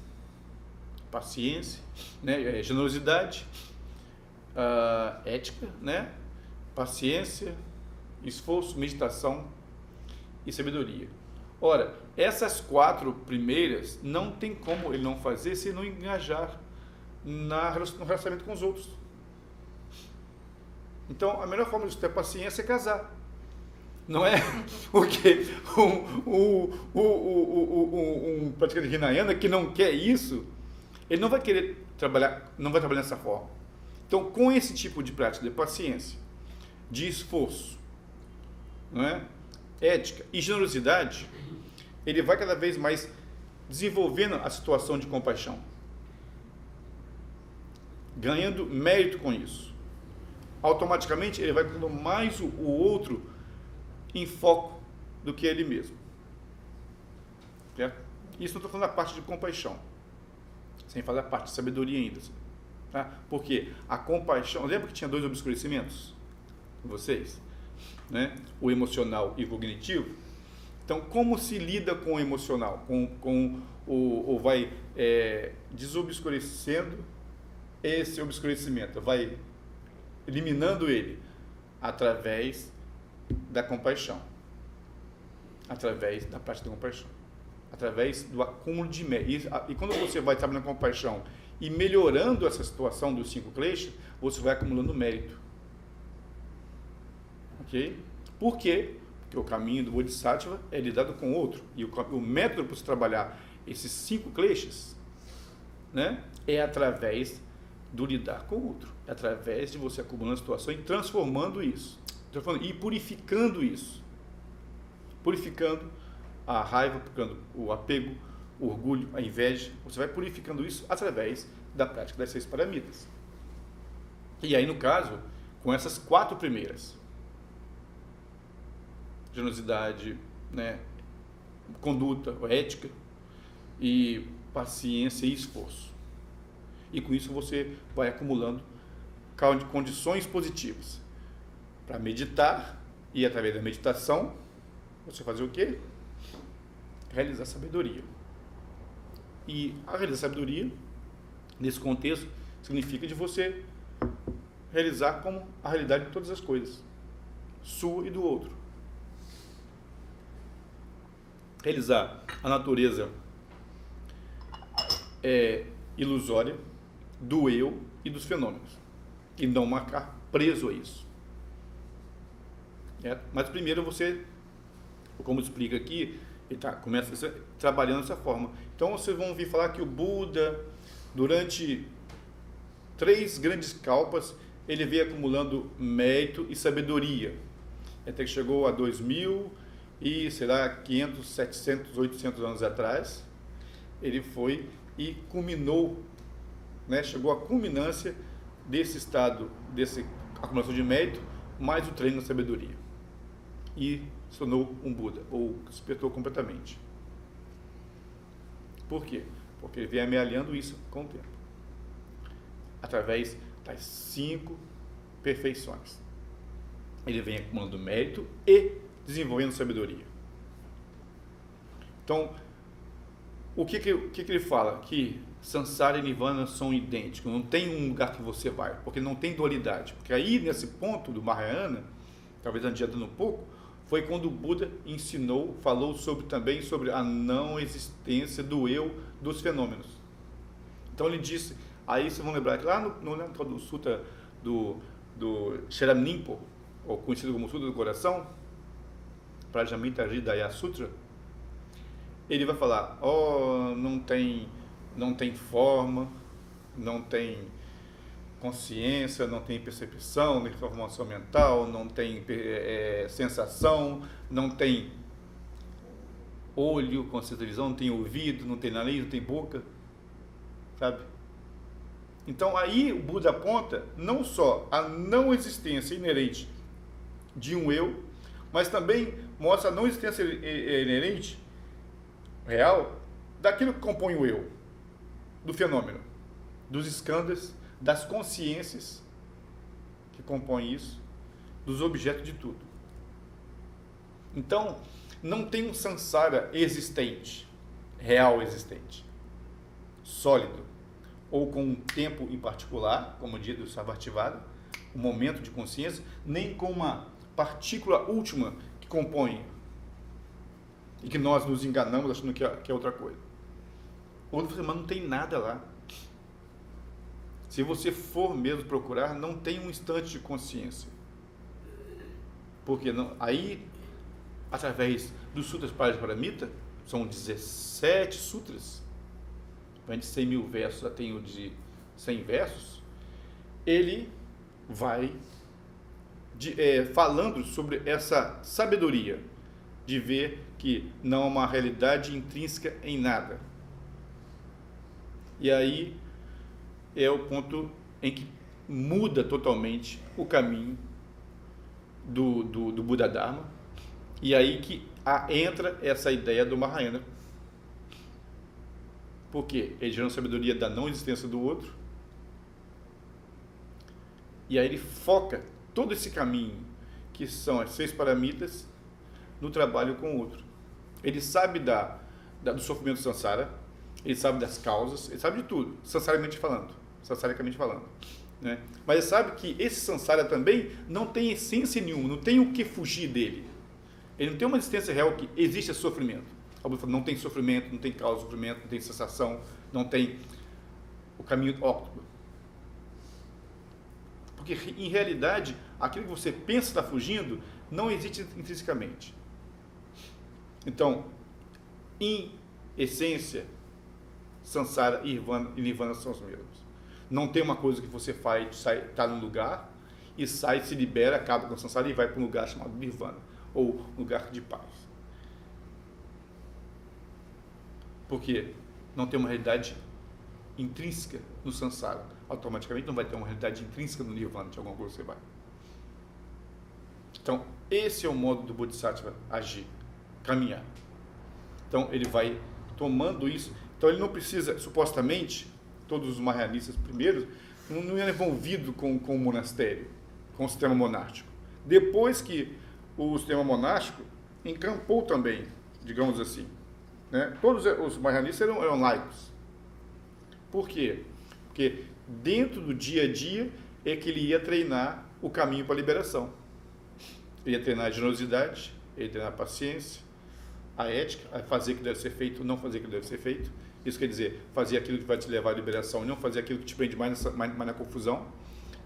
Paciência, né? Generosidade, ética, né? Paciência, esforço, meditação e sabedoria. Ora, essas 4 primeiras não tem como ele não fazer se não engajar no relacionamento com os outros. Então, a melhor forma de ter paciência é casar. Não é? Porque um praticante de Hinayana que não quer isso, ele não vai querer trabalhar, não vai trabalhar dessa forma. Então, com esse tipo de prática de paciência, de esforço, não é? Ética e generosidade, ele vai cada vez mais desenvolvendo a situação de compaixão, ganhando mérito com isso. Automaticamente ele vai colocando mais o outro em foco do que ele mesmo. Certo? Isso eu estou falando da parte de compaixão, sem falar a parte de sabedoria ainda. Tá? Porque a compaixão, lembra que tinha 2 obscurecimentos? Vocês? Né? O emocional e o cognitivo. Então, como se lida com o emocional? Ou vai desobscurecendo esse obscurecimento, vai eliminando ele através da compaixão, através da prática da compaixão, através do acúmulo de mérito. E quando você vai trabalhando com compaixão e melhorando essa situação dos 5 kleshas, você vai acumulando mérito. Ok? Por quê? Porque o caminho do Bodhisattva é lidado com o outro. E o método para você trabalhar esses 5 kleshas, né, é através do lidar com o outro. É através de você acumulando a situação e transformando isso. E purificando isso. Purificando a raiva, purificando o apego, o orgulho, a inveja. Você vai purificando isso através da prática das 6 paramitas. E aí, no caso, com essas 4 primeiras. Generosidade, né, conduta, ética e paciência e esforço. E com isso você vai acumulando condições positivas para meditar e através da meditação você fazer o quê? Realizar sabedoria. E a realizar sabedoria, nesse contexto, significa de você realizar como a realidade de todas as coisas, sua e do outro. Realizar a natureza ilusória do eu e dos fenômenos e não marcar preso a isso. Mas primeiro você, como explica aqui, ele começa trabalhando dessa forma. Então vocês vão ouvir falar que o Buda, durante 3 grandes kalpas, ele veio acumulando mérito e sabedoria, até que chegou a 2000 e, sei lá, 500, 700, 800 anos atrás, ele foi e culminou, né, chegou à culminância desse estado, dessa acumulação de mérito, mais o treino da sabedoria. E se tornou um Buda, ou despertou completamente. Por quê? Porque ele vem amealhando isso com o tempo. Através das 5 perfeições. Ele vem acumulando mérito e desenvolvendo sabedoria. Então, o que ele fala? Que Sansara e Nirvana são idênticos, não tem um lugar que você vai, porque não tem dualidade. Porque aí, nesse ponto do Mahayana, talvez adiantando um pouco, foi quando o Buda falou também sobre a não existência do eu dos fenômenos. Então ele disse, aí vocês vão lembrar que lá no Sutra do Sharamnimpo, ou conhecido como Sutra do Coração, Prajamita Hridaya Sutra, ele vai falar, não tem forma, não tem consciência, não tem percepção, não tem informação mental, não tem sensação, não tem olho, consciência da visão, não tem ouvido, não tem nariz, não tem boca, sabe? Então aí o Buda aponta não só a não existência inerente de um eu, mas também mostra a não existência inerente, real, daquilo que compõe o eu, do fenômeno, dos skandhas, das consciências que compõem isso, dos objetos de tudo. Então, não tem um samsara existente, real existente, sólido, ou com um tempo em particular, como diz o Sarvastivada, um momento de consciência, nem com uma partícula última que compõe e que nós nos enganamos achando que é outra coisa. O outro mas não tem nada lá. Se você for mesmo procurar, não tem um instante de consciência. Porque não, aí, através dos Sutras Paramita, são 17 sutras, de 100 mil versos até o de 100 versos, ele vai falando sobre essa sabedoria de ver que não há uma realidade intrínseca em nada. E aí é o ponto em que muda totalmente o caminho do Buda Dharma, e aí que entra essa ideia do Mahayana. Porque ele gera uma sabedoria da não existência do outro, e aí ele foca todo esse caminho, que são as 6 paramitas, no trabalho com o outro. Ele sabe do sofrimento samsara, ele sabe das causas, ele sabe de tudo, sansaricamente falando, né? Mas ele sabe que esse samsara também não tem essência nenhuma, não tem o que fugir dele. Ele não tem uma existência real que existe sofrimento. Não tem sofrimento, não tem causa de sofrimento, não tem sensação, não tem o caminho óptimo. Porque, em realidade, aquilo que você pensa estar fugindo não existe intrinsecamente. Então, em essência, samsara e nirvana são os mesmos. Não tem uma coisa que você faz, está num lugar, e sai, se libera, acaba com o samsara e vai para um lugar chamado nirvana, ou lugar de paz. Porque não tem uma realidade intrínseca no samsara. Automaticamente não vai ter uma realidade intrínseca no nirvana, de alguma coisa você vai. Então, esse é o modo do Bodhisattva agir, caminhar. Então, ele vai tomando isso. Então, ele não precisa, supostamente, todos os mahayanistas primeiros, não eram envolvidos com o monastério, com o sistema monástico. Depois que o sistema monástico encampou também, digamos assim, né? Todos os mahayanistas eram laicos. Por quê? Porque dentro do dia a dia é que ele ia treinar o caminho para a liberação. Ele ia treinar a generosidade, ele ia treinar a paciência, a ética, a fazer o que deve ser feito, não fazer o que deve ser feito. Isso quer dizer, fazer aquilo que vai te levar à liberação e não fazer aquilo que te prende mais na confusão.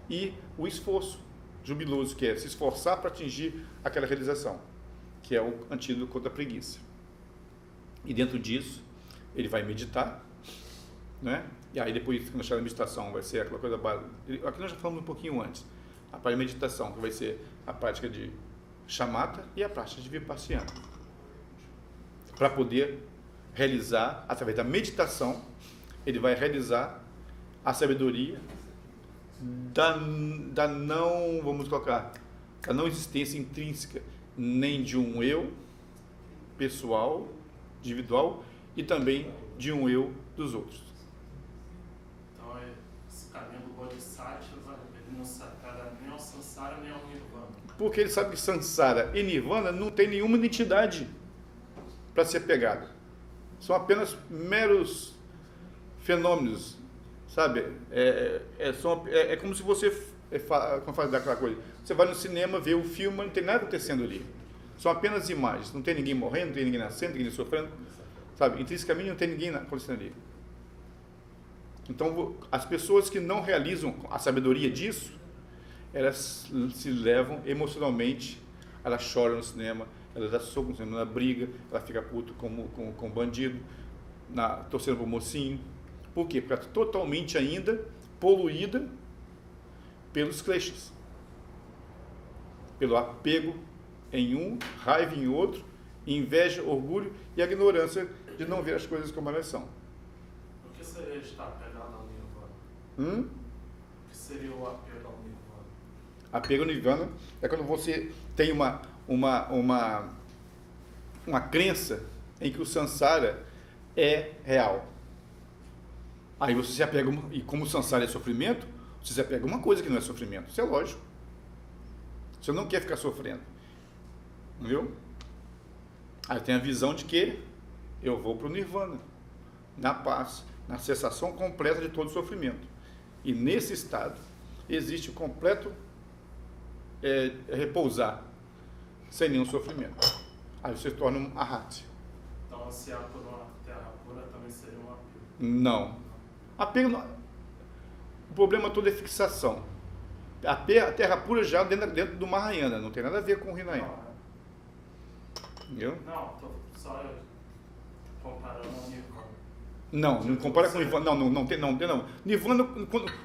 E o esforço jubiloso, que é se esforçar para atingir aquela realização, que é o antídoto contra a preguiça. E dentro disso, ele vai meditar, né? E aí depois, quando chegar na meditação, vai ser aquela coisa básica. Aqui nós já falamos um pouquinho antes. A parte de meditação, que vai ser a prática de shamatha e a prática de vipassana. Para poder realizar, através da meditação, ele vai realizar a sabedoria da não, vamos colocar, da não existência intrínseca nem de um eu pessoal, individual, e também de um eu dos outros. Então, esse caminho do Bodhisattva, ele não separa nem ao samsara nem ao nirvana. Porque ele sabe que samsara e nirvana não tem nenhuma identidade para ser pegada. São apenas meros fenômenos, sabe? É como se você, como faz daquela coisa, você vai no cinema, vê o filme, mas não tem nada acontecendo ali. São apenas imagens, não tem ninguém morrendo, não tem ninguém nascendo, não tem ninguém sofrendo, sabe? Intrinsecamente não tem ninguém acontecendo ali. Então, as pessoas que não realizam a sabedoria disso, elas se levam emocionalmente, elas choram no cinema, ela dá soco no cinema, na briga, ela fica puto com bandido, torcendo pro mocinho. Por quê? Porque ela está totalmente ainda poluída pelos kleshas. Pelo apego em um, raiva em outro, inveja, orgulho e a ignorância de não ver as coisas como elas são. O que seria estar apegado ao nirvana? O que seria o apego ao nirvana? Apego ao nirvana é quando você tem uma crença em que o samsara é real. Aí você se apega, e como o samsara é sofrimento, você se apega a uma coisa que não é sofrimento. Isso é lógico. Você não quer ficar sofrendo. Entendeu? Aí tem a visão de que eu vou para o nirvana, na paz, na cessação completa de todo sofrimento. E nesse estado existe o completo repousar, sem nenhum sofrimento. Aí você se torna um arhati. Então, ansiar por uma terra pura também seria um apego? Não. Apego não. O problema todo é fixação. A terra pura já dentro do Mahayana, não tem nada a ver com o Hinayana. Entendeu? Não, estou só comparando o nirvana. Não compara com o Nirvana. Não tem. Nirvana,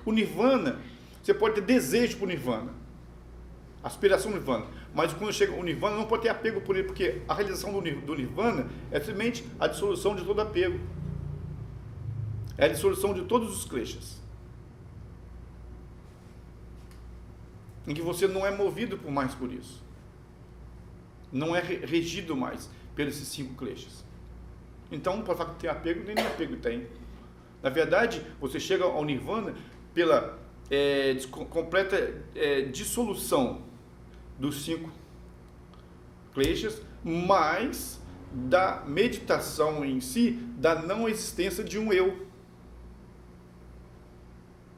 o Nirvana, você pode ter desejo por Nirvana, aspiração do Nirvana, mas quando chega o Nirvana não pode ter apego por ele, porque a realização do Nirvana é simplesmente a dissolução de todo apego, é a dissolução de todos os kleshas, em que você não é movido mais por isso, não é regido mais pelos 5 kleshas. Então, para falar que tem apego, nem apego tem. Na verdade, você chega ao Nirvana pela completa dissolução dos 5 kleshas, mas da meditação em si, da não existência de um eu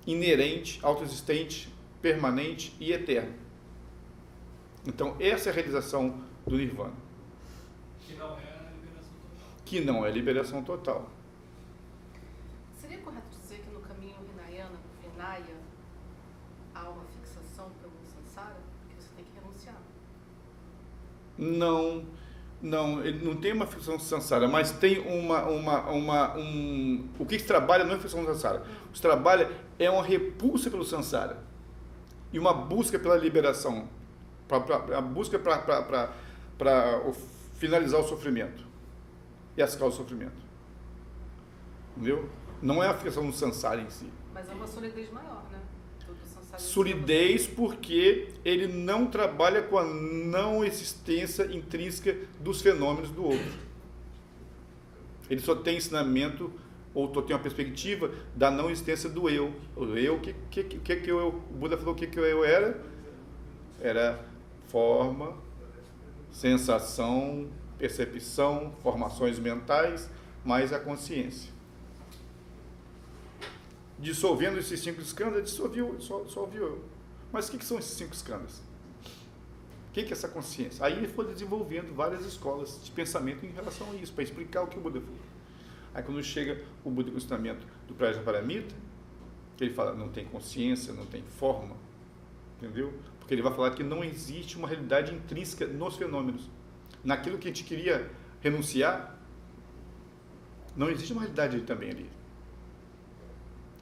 inerente, autoexistente, permanente e eterno. Então, essa é a realização do Nirvana. Que não é a liberação total. Seria correto dizer que no caminho Hinayana, Vinaya, há uma fixação pelo samsara? Que você tem que renunciar? Não, ele não tem uma fixação samsara, mas tem o que se trabalha não é fixação samsara. O que se trabalha é uma repulsa pelo samsara e uma busca pela liberação, a busca para finalizar o sofrimento e as causas do sofrimento. Entendeu? Não é a fixação do samsara em si. Mas é uma solidez maior, né? Solidez porque ele não trabalha com a não existência intrínseca dos fenômenos do outro. Ele só tem ensinamento, ou só tem uma perspectiva da não existência do eu. O eu, o Buda falou que o eu era? Era forma, sensação, percepção, formações mentais, mais a consciência. Dissolvendo esses 5 skandhas, dissolveu eu. Mas o que são esses 5 skandhas? O que é essa consciência? Aí ele foi desenvolvendo várias escolas de pensamento em relação a isso, para explicar o que o Buda falou. Aí quando chega o Buda com o ensinamento do Prajnaparamita, ele fala, não tem consciência, não tem forma, entendeu? Porque ele vai falar que não existe uma realidade intrínseca nos fenômenos. Naquilo que a gente queria renunciar, não existe uma realidade também ali.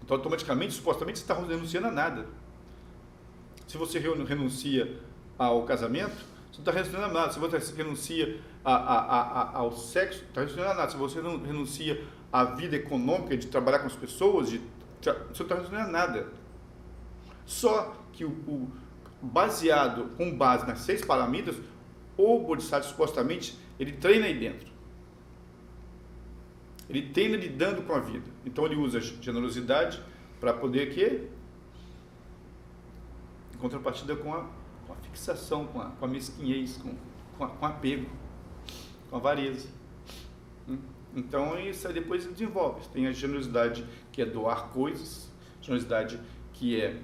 Então, automaticamente, supostamente, você está renunciando a nada. Se você renuncia ao casamento, você não está renunciando a nada. Se você renuncia ao sexo, está renunciando a nada. Se você não renuncia à vida econômica, de trabalhar com as pessoas, você não está renunciando a nada. Só que baseado, com base nas 6 paramitas, o Bodhisattva, supostamente, ele treina aí dentro. Ele treina lidando com a vida. Então, ele usa generosidade para poder, em contrapartida com a fixação, com a mesquinhez, com apego, com a avareza. Então, isso aí depois desenvolve. Tem a generosidade, que é doar coisas, generosidade, que é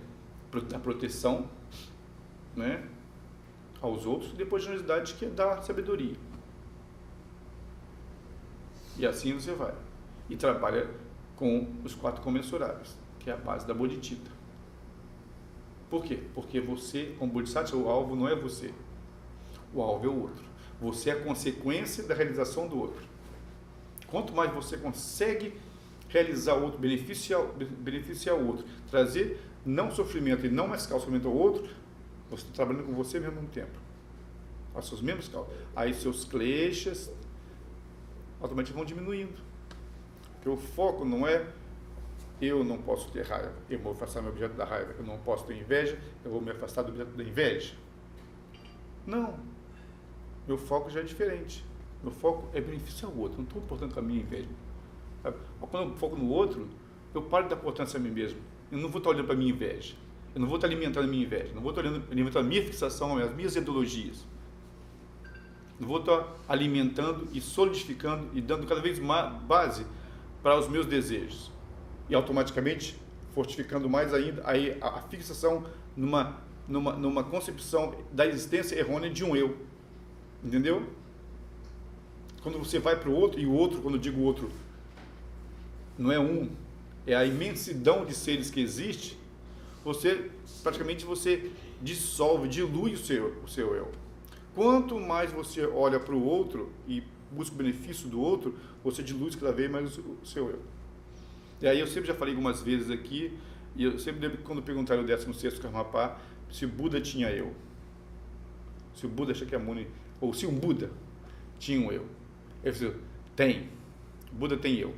a proteção, né, aos outros, e depois a generosidade, que é dar sabedoria. E assim você vai. E trabalha com os 4 comensuráveis, que é a base da Bodhicitta. Por quê? Porque você, como Bodhisattva, o alvo não é você. O alvo é o outro. Você é a consequência da realização do outro. Quanto mais você consegue realizar o outro, beneficiar o outro, trazer não sofrimento e não mascar o sofrimento ao outro, você está trabalhando com você mesmo ao mesmo tempo. Os seus mesmos cálculos. Aí seus kleshas automaticamente vão diminuindo. Porque o foco não é eu não posso ter raiva, eu vou afastar meu objeto da raiva. Eu não posso ter inveja, eu vou me afastar do objeto da inveja. Não. Meu foco já é diferente. Meu foco é beneficiar o outro. Não estou importando com a minha inveja. Sabe? Quando eu foco no outro, eu paro de dar importância a mim mesmo. Eu não vou estar olhando para a minha inveja. Eu não vou estar alimentando a minha inveja. Não vou estar alimentando a minha fixação, as minhas ideologias. Não vou estar alimentando e solidificando e dando cada vez mais base para os meus desejos. E automaticamente fortificando mais ainda aí a fixação numa concepção da existência errônea de um eu. Entendeu? Quando você vai para o outro, e o outro, quando eu digo outro, não é um, é a imensidão de seres que existe, praticamente você dissolve, dilui o seu eu. Quanto mais você olha para o outro e busca o benefício do outro, você dilui cada vez mais o seu eu. E aí eu sempre já falei algumas vezes aqui, e eu sempre lembro que quando perguntaram o 16º Karmapa, se o Buda tinha eu. Se o Buda Shakyamuni, ou se um Buda tinha um eu. Ele disse, tem. O Buda tem eu.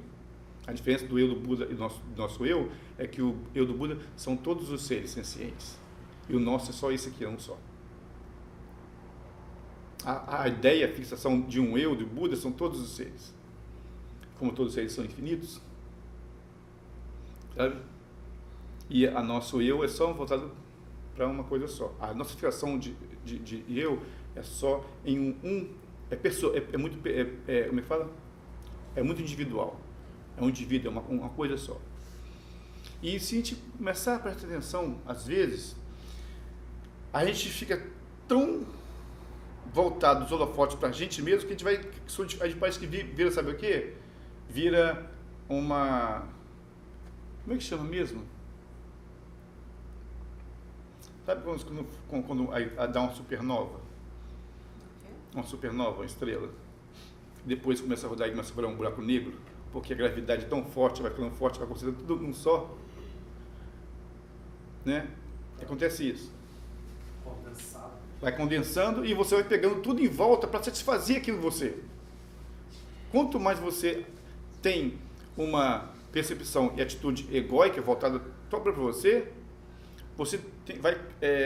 A diferença do eu do Buda e do nosso eu é que o eu do Buda são todos os seres sencientes. E o nosso é só esse aqui, é um só. A ideia, a fixação de um eu do Buda são todos os seres. Como todos os seres são infinitos, sabe? E a nosso eu é só voltado para uma coisa só. A nossa fixação de eu é só em como é que fala? É muito individual. É um indivíduo, é uma coisa só. E se a gente começar a prestar atenção, às vezes, a gente fica tão voltado dos holofotes para a gente mesmo que a gente parece que vira, sabe o quê? Vira uma... Como é que chama mesmo? Sabe quando dá uma supernova? Uma supernova, uma estrela. Depois começa a rodar e começa a virar um buraco negro, porque a gravidade é tão forte, vai ficando forte, vai concentrando tudo num só. Né? Acontece isso. Condensado. Vai condensando e você vai pegando tudo em volta para satisfazer aquilo em você. Quanto mais você tem uma percepção e atitude egóica voltada só para você vai,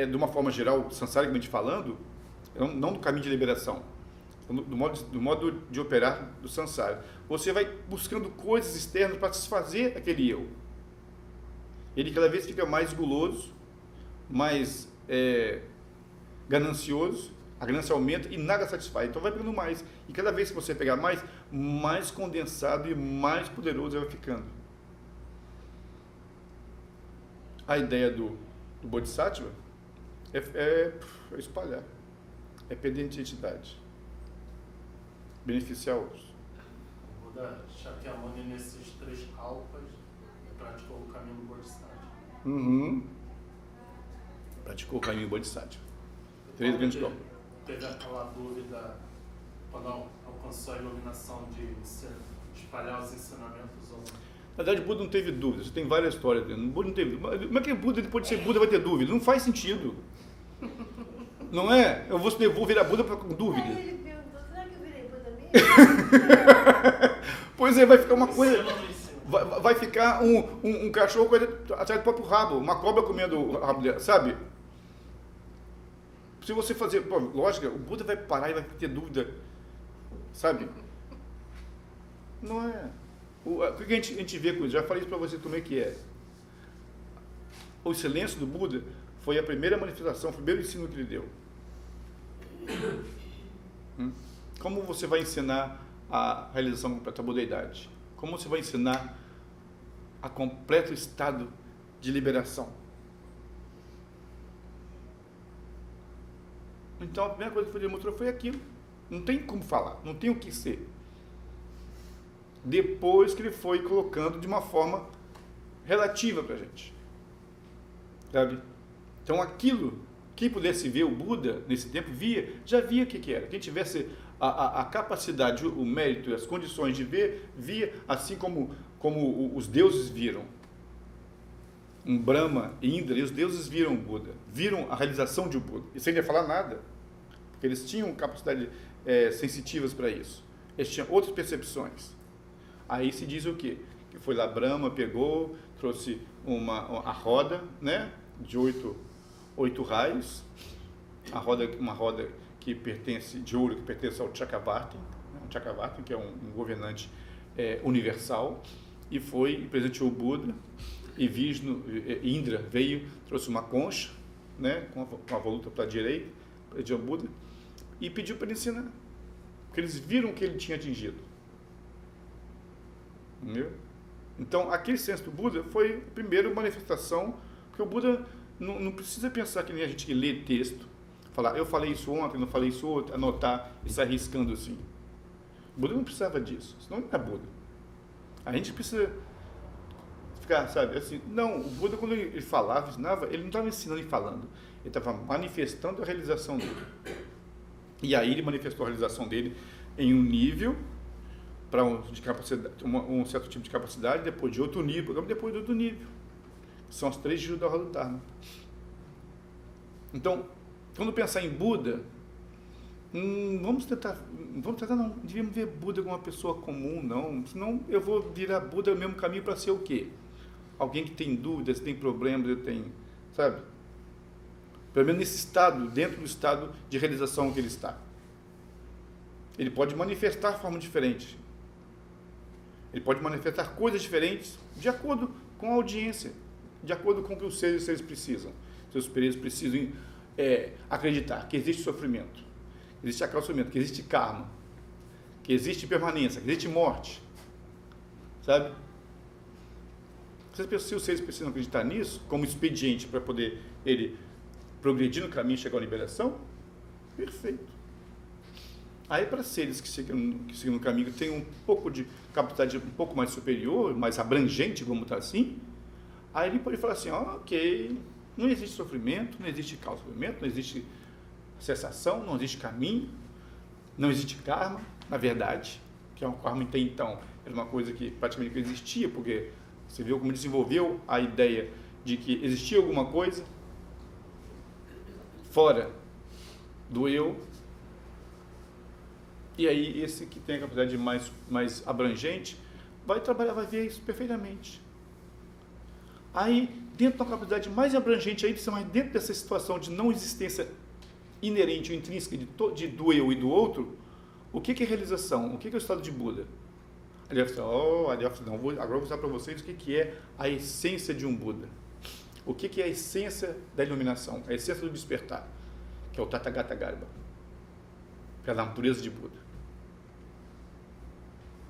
de uma forma geral, sansaricamente falando, não do caminho de liberação, do modo de operar do sansara, você vai buscando coisas externas para satisfazer aquele eu. Ele cada vez fica mais guloso, mais ganancioso, a ganância aumenta e nada satisfaz, então vai pegando mais, e cada vez que você pegar mais condensado e mais poderoso ele vai ficando. A ideia do Bodhisattva é espalhar, é perder identidade, beneficiar outros. O Buda Shakyamuni, nesses 3 kalpas, praticou o caminho do Bodhisattva. Praticou o caminho do Bodhisattva. 3 grandes kalpas. Teve aquela dúvida quando alcançou a iluminação de espalhar os ensinamentos ou não. Na verdade, o Buda não teve dúvida, você tem várias histórias dentro. O Buda não teve dúvida. Como é que o Buda, depois de ser Buda, vai ter dúvida? Não faz sentido. Não é? Eu vou virar Buda com dúvida. Aí ele perguntou, será que eu virei Buda mesmo? Pois é, vai ficar uma coisa... Vai ficar um cachorro atrás do próprio rabo, uma cobra comendo o rabo dela, sabe? Se você fazer... Pô, lógico, o Buda vai parar e vai ter dúvida, sabe? Não é... O que a gente vê com isso? Já falei isso para você como é que é. O silêncio do Buda foi a primeira manifestação, o primeiro ensino que ele deu. Como você vai ensinar a realização completa da budeidade? Como você vai ensinar a completo estado de liberação? Então a primeira coisa que ele mostrou foi aquilo. Não tem como falar, não tem o que ser. Depois que ele foi colocando de uma forma relativa para a gente. Sabe? Então aquilo, quem pudesse ver o Buda nesse tempo, já via o que era. Quem tivesse a capacidade, o mérito e as condições de ver, via, assim como como os deuses viram um Brahma e Indra, e os deuses viram o Buda, viram a realização de um Buda, e sem lhe falar nada, porque eles tinham capacidade sensitivas para isso, eles tinham outras percepções. Aí se diz o quê? Que foi lá Brahma, pegou, trouxe a roda, né, de oito raios, uma roda que pertence, de ouro, que pertence ao Chakravartin, né, um Chakravartin, que é um governante universal, e foi e presenteou o Buda, e Vishnu, Indra veio, trouxe uma concha, né, com a voluta para a direita, presenteou o Buda, e pediu para ele ensinar, porque eles viram o que ele tinha atingido. Entendeu? Então, aquele senso do Buda foi a primeira manifestação, porque o Buda não precisa pensar que nem a gente que lê texto, falar, eu falei isso ontem, não falei isso ontem, anotar e sair riscando assim. O Buda não precisava disso, senão ele não é Buda. A gente precisa ficar, sabe, assim, não, o Buda quando ele falava, ensinava, ele não estava ensinando e falando, ele estava manifestando a realização dele. E aí ele manifestou a realização dele em um nível, para um certo tipo de capacidade, depois de outro nível, depois de outro nível. São as 3 giros da roda do Dharma. Então, quando pensar em Buda, vamos tentar não, devíamos ver Buda como uma pessoa comum, não, senão eu vou virar Buda no mesmo caminho para ser o quê? Alguém que tem dúvidas, tem problemas, sabe? Pelo menos nesse estado, dentro do estado de realização que ele está. Ele pode manifestar de forma diferente. Ele pode manifestar coisas diferentes de acordo com a audiência, de acordo com o que os seres precisam. Seus superiores precisam acreditar que existe sofrimento, que existe sofrimento, que existe karma, que existe permanência, que existe morte. Sabe? Se os seres precisam acreditar nisso, como expediente para poder ele progredir no caminho e chegar à liberação, perfeito. Aí, para seres que seguem no caminho, que têm um pouco de capacidade um pouco mais superior, mais abrangente, vamos estar assim, aí ele pode falar assim, ok, não existe sofrimento, não existe causa de sofrimento, não existe cessação, não existe caminho, não existe karma, na verdade, que é um karma até então, era uma coisa que praticamente não existia, porque você viu como desenvolveu a ideia de que existia alguma coisa fora do eu. E aí, esse que tem a capacidade mais abrangente, vai trabalhar, vai ver isso perfeitamente. Aí, dentro da capacidade mais abrangente, aí, mas dentro dessa situação de não existência inerente ou intrínseca do eu e do outro, o que é realização? O que é o estado de Buda? Agora eu vou mostrar para vocês o que é a essência de um Buda. O que é a essência da iluminação, a essência do despertar, que é o Tathagata Garbha, que é a natureza de Buda.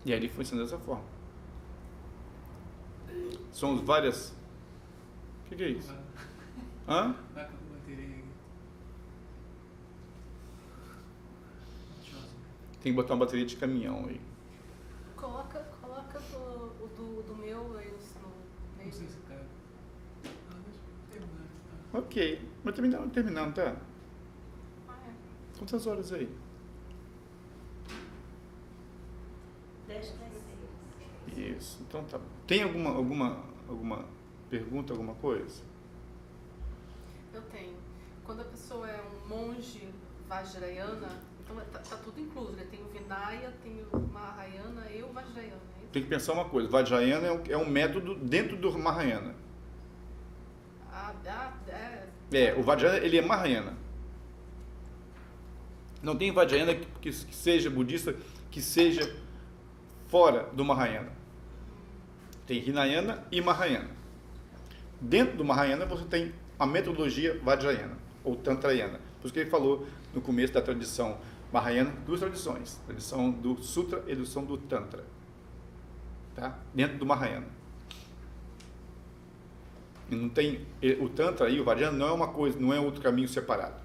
E aí ele foi ensinando dessa forma. São várias... O que é isso? Hã? Tem que botar uma bateria de caminhão aí. Coloca o do meu aí no meio. Ok, mas também não terminando, tá? Quantas horas aí? 10:16. Isso, então tá. Tem alguma pergunta, alguma coisa? Eu tenho. Quando a pessoa é um monge Vajrayana, então tá tudo incluso, né? Tem o Vinaya, tem o Mahayana e o Vajrayana. É isso? Tem que pensar uma coisa, Vajrayana é um método dentro do Mahayana. O Vajrayana, ele é Mahayana. Não tem Vajrayana que seja budista, que seja fora do Mahayana. Tem Hinayana e Mahayana. Dentro do Mahayana você tem a metodologia Vajrayana, ou Tantrayana. Por isso que ele falou no começo da tradição Mahayana, 2 tradições. A tradição do Sutra e a tradição do Tantra. Tá? Dentro do Mahayana. E não tem, o Tantra e o Vajrayana não é uma coisa, não é outro caminho separado.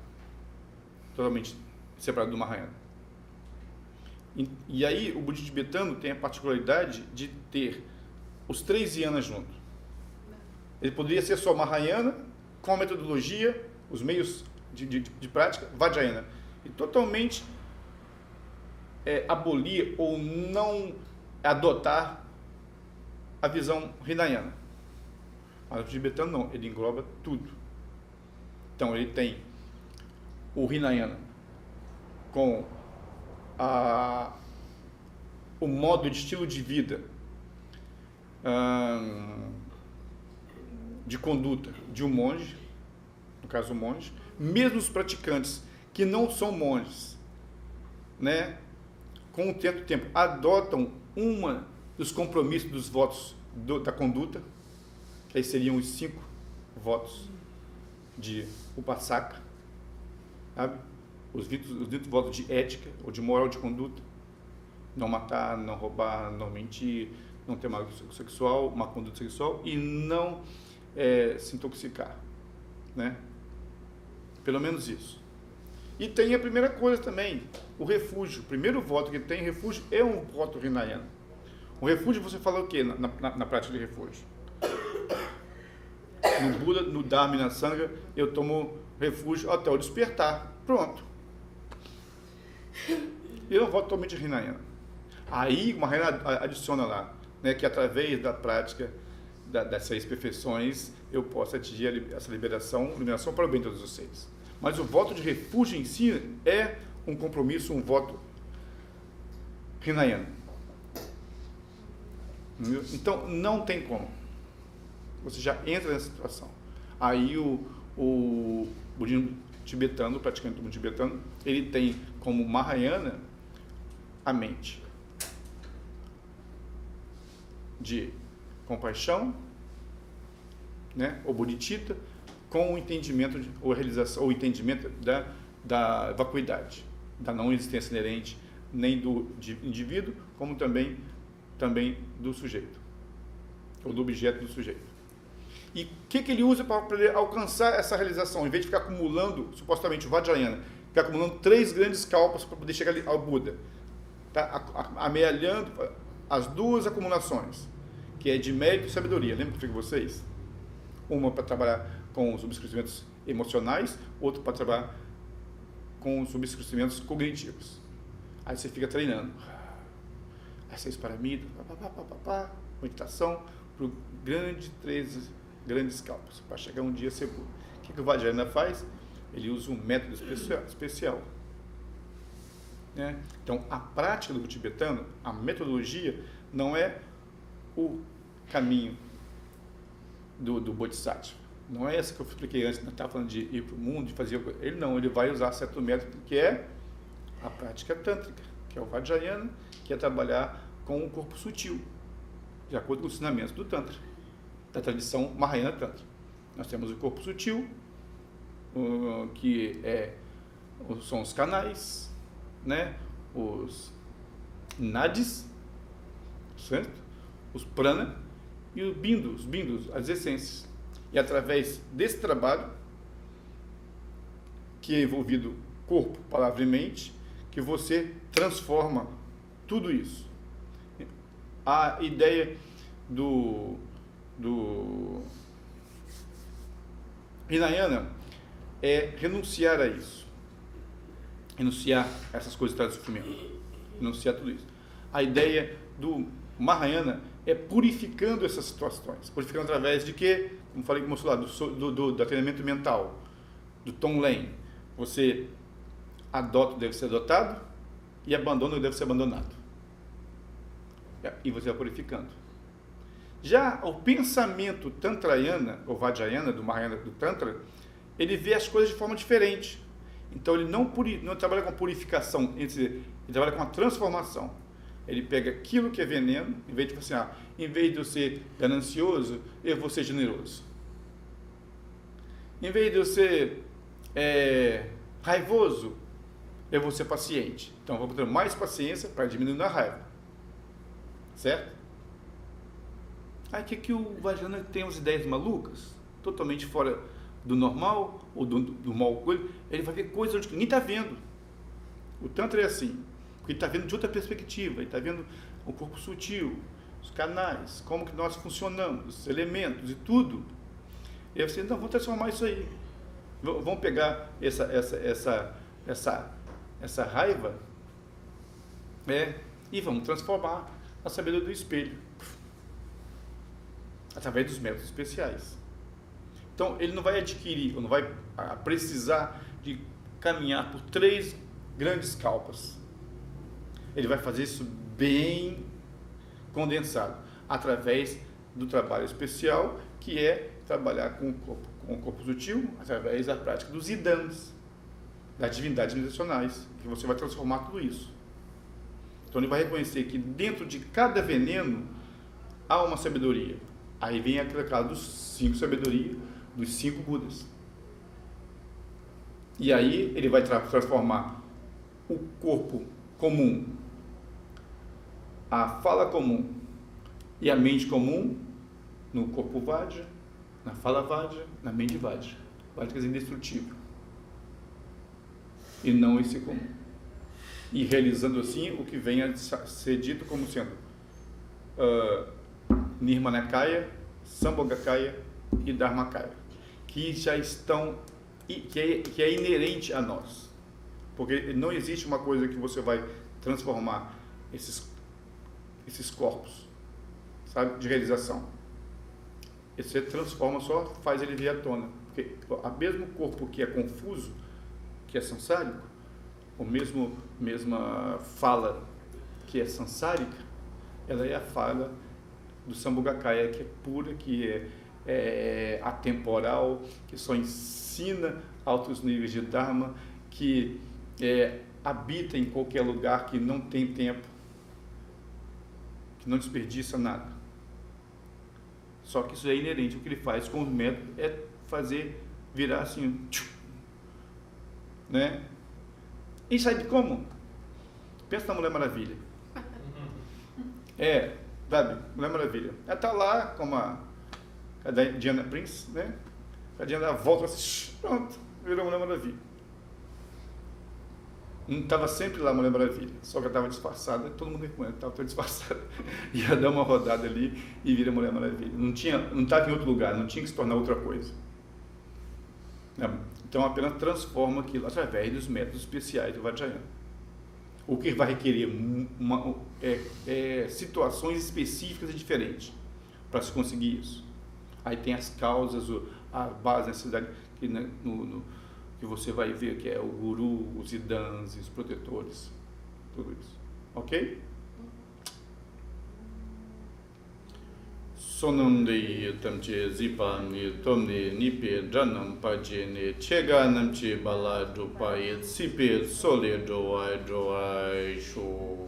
Totalmente separado do Mahayana. E aí o budismo tibetano tem a particularidade de ter os 3 yanas juntos. Ele poderia ser só Mahayana, com a metodologia, os meios de prática, Vajrayana. E totalmente abolir ou não adotar a visão Hinayana. Mas o tibetano não, ele engloba tudo. Então ele tem o Hinayana com o modo de estilo de vida, de conduta de um monge, no caso o monge, mesmo os praticantes que não são monges, né, com o tempo adotam uma dos compromissos dos votos da conduta, que aí seriam os 5 votos de Upasaka, sabe? Os ditos votos de ética ou de moral de conduta: não matar, não roubar, não mentir, não ter má conduta sexual e não se intoxicar, né? Pelo menos isso. E tem a primeira coisa também, o refúgio. O primeiro voto que tem refúgio é um voto Hinayana. O refúgio, você fala o quê na prática de refúgio? No Buda, no Dharma e na Sangha, eu tomo refúgio até o despertar. Pronto. E eu não voto totalmente Hinayana. Aí, uma Hinayana adiciona lá, né, que através da prática das 6 perfeições, eu posso atingir essa liberação para o bem de todos os seres. Mas o voto de refúgio em si é um compromisso, um voto Hinayana. Então, não tem como. Você já entra nessa situação. Aí o budismo tibetano, o praticante do budismo tibetano, ele tem como Mahayana a mente de compaixão, né, ou bodhicitta, com o entendimento ou realização, ou entendimento da vacuidade, da não existência inerente nem do indivíduo, como também do sujeito, ou do objeto do sujeito. E o que ele usa para poder alcançar essa realização? Em vez de ficar acumulando, supostamente o Vajrayana, ficar acumulando 3 grandes kalpas para poder chegar ao Buda, tá amealhando as 2 acumulações, que é de mérito e sabedoria. Lembra que eu falei com vocês? Uma para trabalhar com os subscrecimentos emocionais, outra para trabalhar com os subscrecimentos cognitivos. Aí você fica treinando. Aí você esparamida, meditação, para três grandes kalpas, para chegar um dia a ser Buda. O que o Vajrayana faz? Ele usa um método especial. Né? Então, a prática do tibetano, a metodologia, não é o caminho do Bodhisattva. Não é essa que eu expliquei antes, não estava falando de ir para o mundo, de fazer... Ele vai usar certo método, que é a prática tântrica, que é o Vajrayana, que é trabalhar com o corpo sutil, de acordo com os ensinamentos do Tantra, da tradição Mahayana Tantra. Nós temos o corpo sutil, que são os canais, né? Os nadis, certo? Os prana e os bindos, as essências. E através desse trabalho, que é envolvido corpo, palavra e mente, que você transforma tudo isso. A ideia do Hinayana é renunciar a isso. Renunciar a essas coisas que trazem sofrimento. Renunciar a tudo isso. A ideia do Mahayana é purificando essas situações. Purificando através de quê? Como falei, como mostrou lá, do treinamento mental, do Tonglen. Você adota o que deve ser adotado e abandona o que deve ser abandonado. E você vai purificando. Já o pensamento tantrayana, ou vajrayana, do Mahayana, do Tantra, ele vê as coisas de forma diferente. Então ele não trabalha com purificação, ele trabalha com a transformação. Ele pega aquilo que é veneno, em vez de assim, em vez de eu ser ganancioso, eu vou ser generoso. Em vez de eu ser raivoso, eu vou ser paciente. Então eu vou ter mais paciência para diminuir a raiva. Certo? Aí que o Vajrayana tem umas ideias malucas, totalmente fora do normal, ou do mal coisa. Ele vai ver coisas que nem está vendo. O Tantra é assim, porque ele está vendo de outra perspectiva, ele está vendo o corpo sutil, os canais, como que nós funcionamos, os elementos e tudo. E aí você, não, vamos transformar isso aí. Vamos pegar essa raiva e vamos transformar na sabedoria do espelho. através dos métodos especiais. Então, ele não vai adquirir, ou não vai precisar de caminhar por 3 grandes kalpas. Ele vai fazer isso bem condensado, através do trabalho especial, que é trabalhar com o corpo sutil, através da prática dos idams, das divindades medicinais, que você vai transformar tudo isso. Então ele vai reconhecer que dentro de cada veneno há uma sabedoria. Aí vem aquele caso dos 5 sabedorias, dos 5 Budas. E aí ele vai transformar o corpo comum, a fala comum e a mente comum no corpo Vajra, na fala Vajra, na mente Vajra. Vajra quer dizer indestrutível. E não esse comum. E realizando assim o que vem a ser dito como sendo Nirmanakaya, Sambhogakaya e Dharmakaya, que já estão, que é inerente a nós. Porque não existe uma coisa que você vai transformar esses corpos, sabe, de realização. Você transforma, só faz ele vir à tona. Porque o mesmo corpo que é confuso, que é sansárico, ou mesma fala que é sansárica, ela é a fala do Sambhogakaya, que é pura, que é atemporal, que só ensina altos níveis de Dharma, que habita em qualquer lugar, que não tem tempo, que não desperdiça nada. Só que isso é inerente. O que ele faz com o método é fazer virar assim, né? E sabe como? Pensa na Mulher Maravilha. Sabe? Mulher Maravilha. Ela está lá como a Diana Prince, né? A Diana volta assim, pronto, virou Mulher Maravilha. Não estava sempre lá a Mulher Maravilha, só que ela estava disfarçada, todo mundo reconhece, estava disfarçada. Ia dar uma rodada ali e vira Mulher Maravilha. Não estava em outro lugar, não tinha que se tornar outra coisa. Então apenas transforma aquilo através dos métodos especiais do Vajrayana. O que vai requerer situações específicas e diferentes para se conseguir isso. Aí tem as causas, a base da necessidade que você vai ver, que é o guru, os idans, os protetores, tudo isso. Ok? Sonamde tamche zipani tomne nipe janam pajene chega namche bala drupaye sipe sole droai sho.